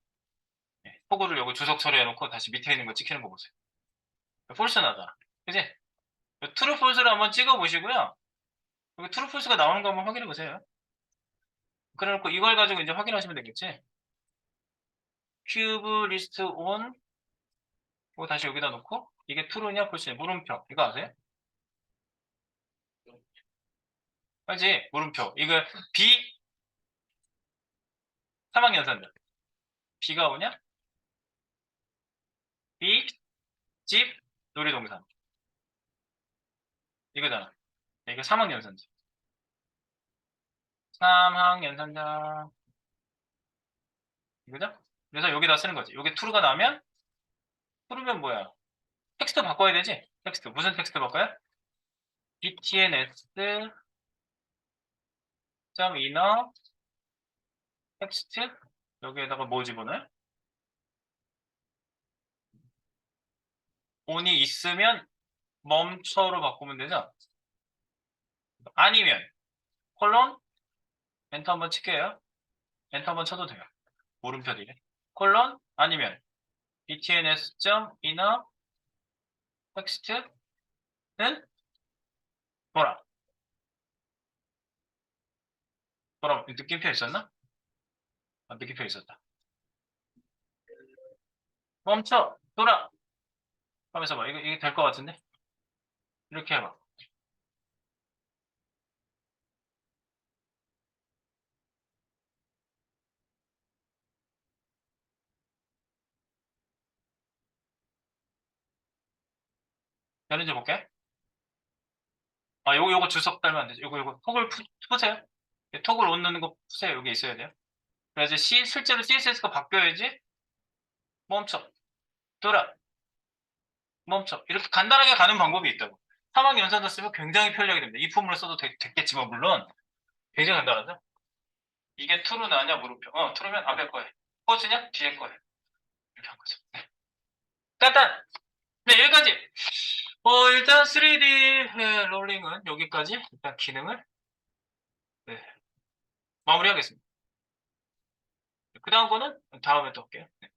Speaker 1: 포고를 여기 주석 처리해놓고 다시 밑에 있는 거 찍히는 거 보세요. 폴스 나다. 그지? 트루 폴스를 한번 찍어보시고요. 여기 트루 폴스가 나오는 거 한번 확인해보세요. 그래놓고 이걸 가지고 이제 확인하시면 되겠지? 큐브 리스트 온 이거 다시 여기다 놓고 이게 트루냐 폴스냐 물음표 이거 아세요? 알지? 물음표 이거 B 3학년생들 B가 오냐? B 집 놀이동산 이거잖아. 이거 3학년생들 3학년생들 이거죠? 그래서 여기다 쓰는 거지. 여기 true가 나면 true면 뭐야? 텍스트 바꿔야 되지? 텍스트 무슨 텍스트 바꿔요? btns.inner 텍스트 여기에다가 뭐 집어넣어요? on이 있으면 멈춰로 바꾸면 되죠? 아니면 콜론 엔터 한번 칠게요. 엔터 한번 쳐도 돼요. 물음표 뒤에 콜론 아니면 btns.inner 텍스트는 뭐라? 뭐라? 느낌표 있었나? 아, 느낌표 있었다. 멈춰 돌아 하면서 봐. 이게 될 것 같은데? 이렇게 해봐. 되는지 볼게. 아, 요거 주석 달면 안 되죠. 요거 톡을 푸세요. 톡을 못 넣는 거 푸세요. 여기 있어야 돼요. 그래야지 실제로 CSS가 바뀌어야지. 멈춰 돌아 멈춰. 이렇게 간단하게 가는 방법이 있다고. 사막 연산자 쓰면 굉장히 편리하게 됩니다. 이 폼을 써도 됐겠지만, 물론, 굉장히 간단하죠? 이게 true 나냐, 물음표. true면 앞에 거에. false냐, 뒤에 거에. 이렇게 한 거죠. 네. 간단! 네, 여기까지! 일단 3D 롤링은 여기까지, 일단 기능을, 네, 마무리하겠습니다. 그 다음 거는 다음에 또 할게요. 네.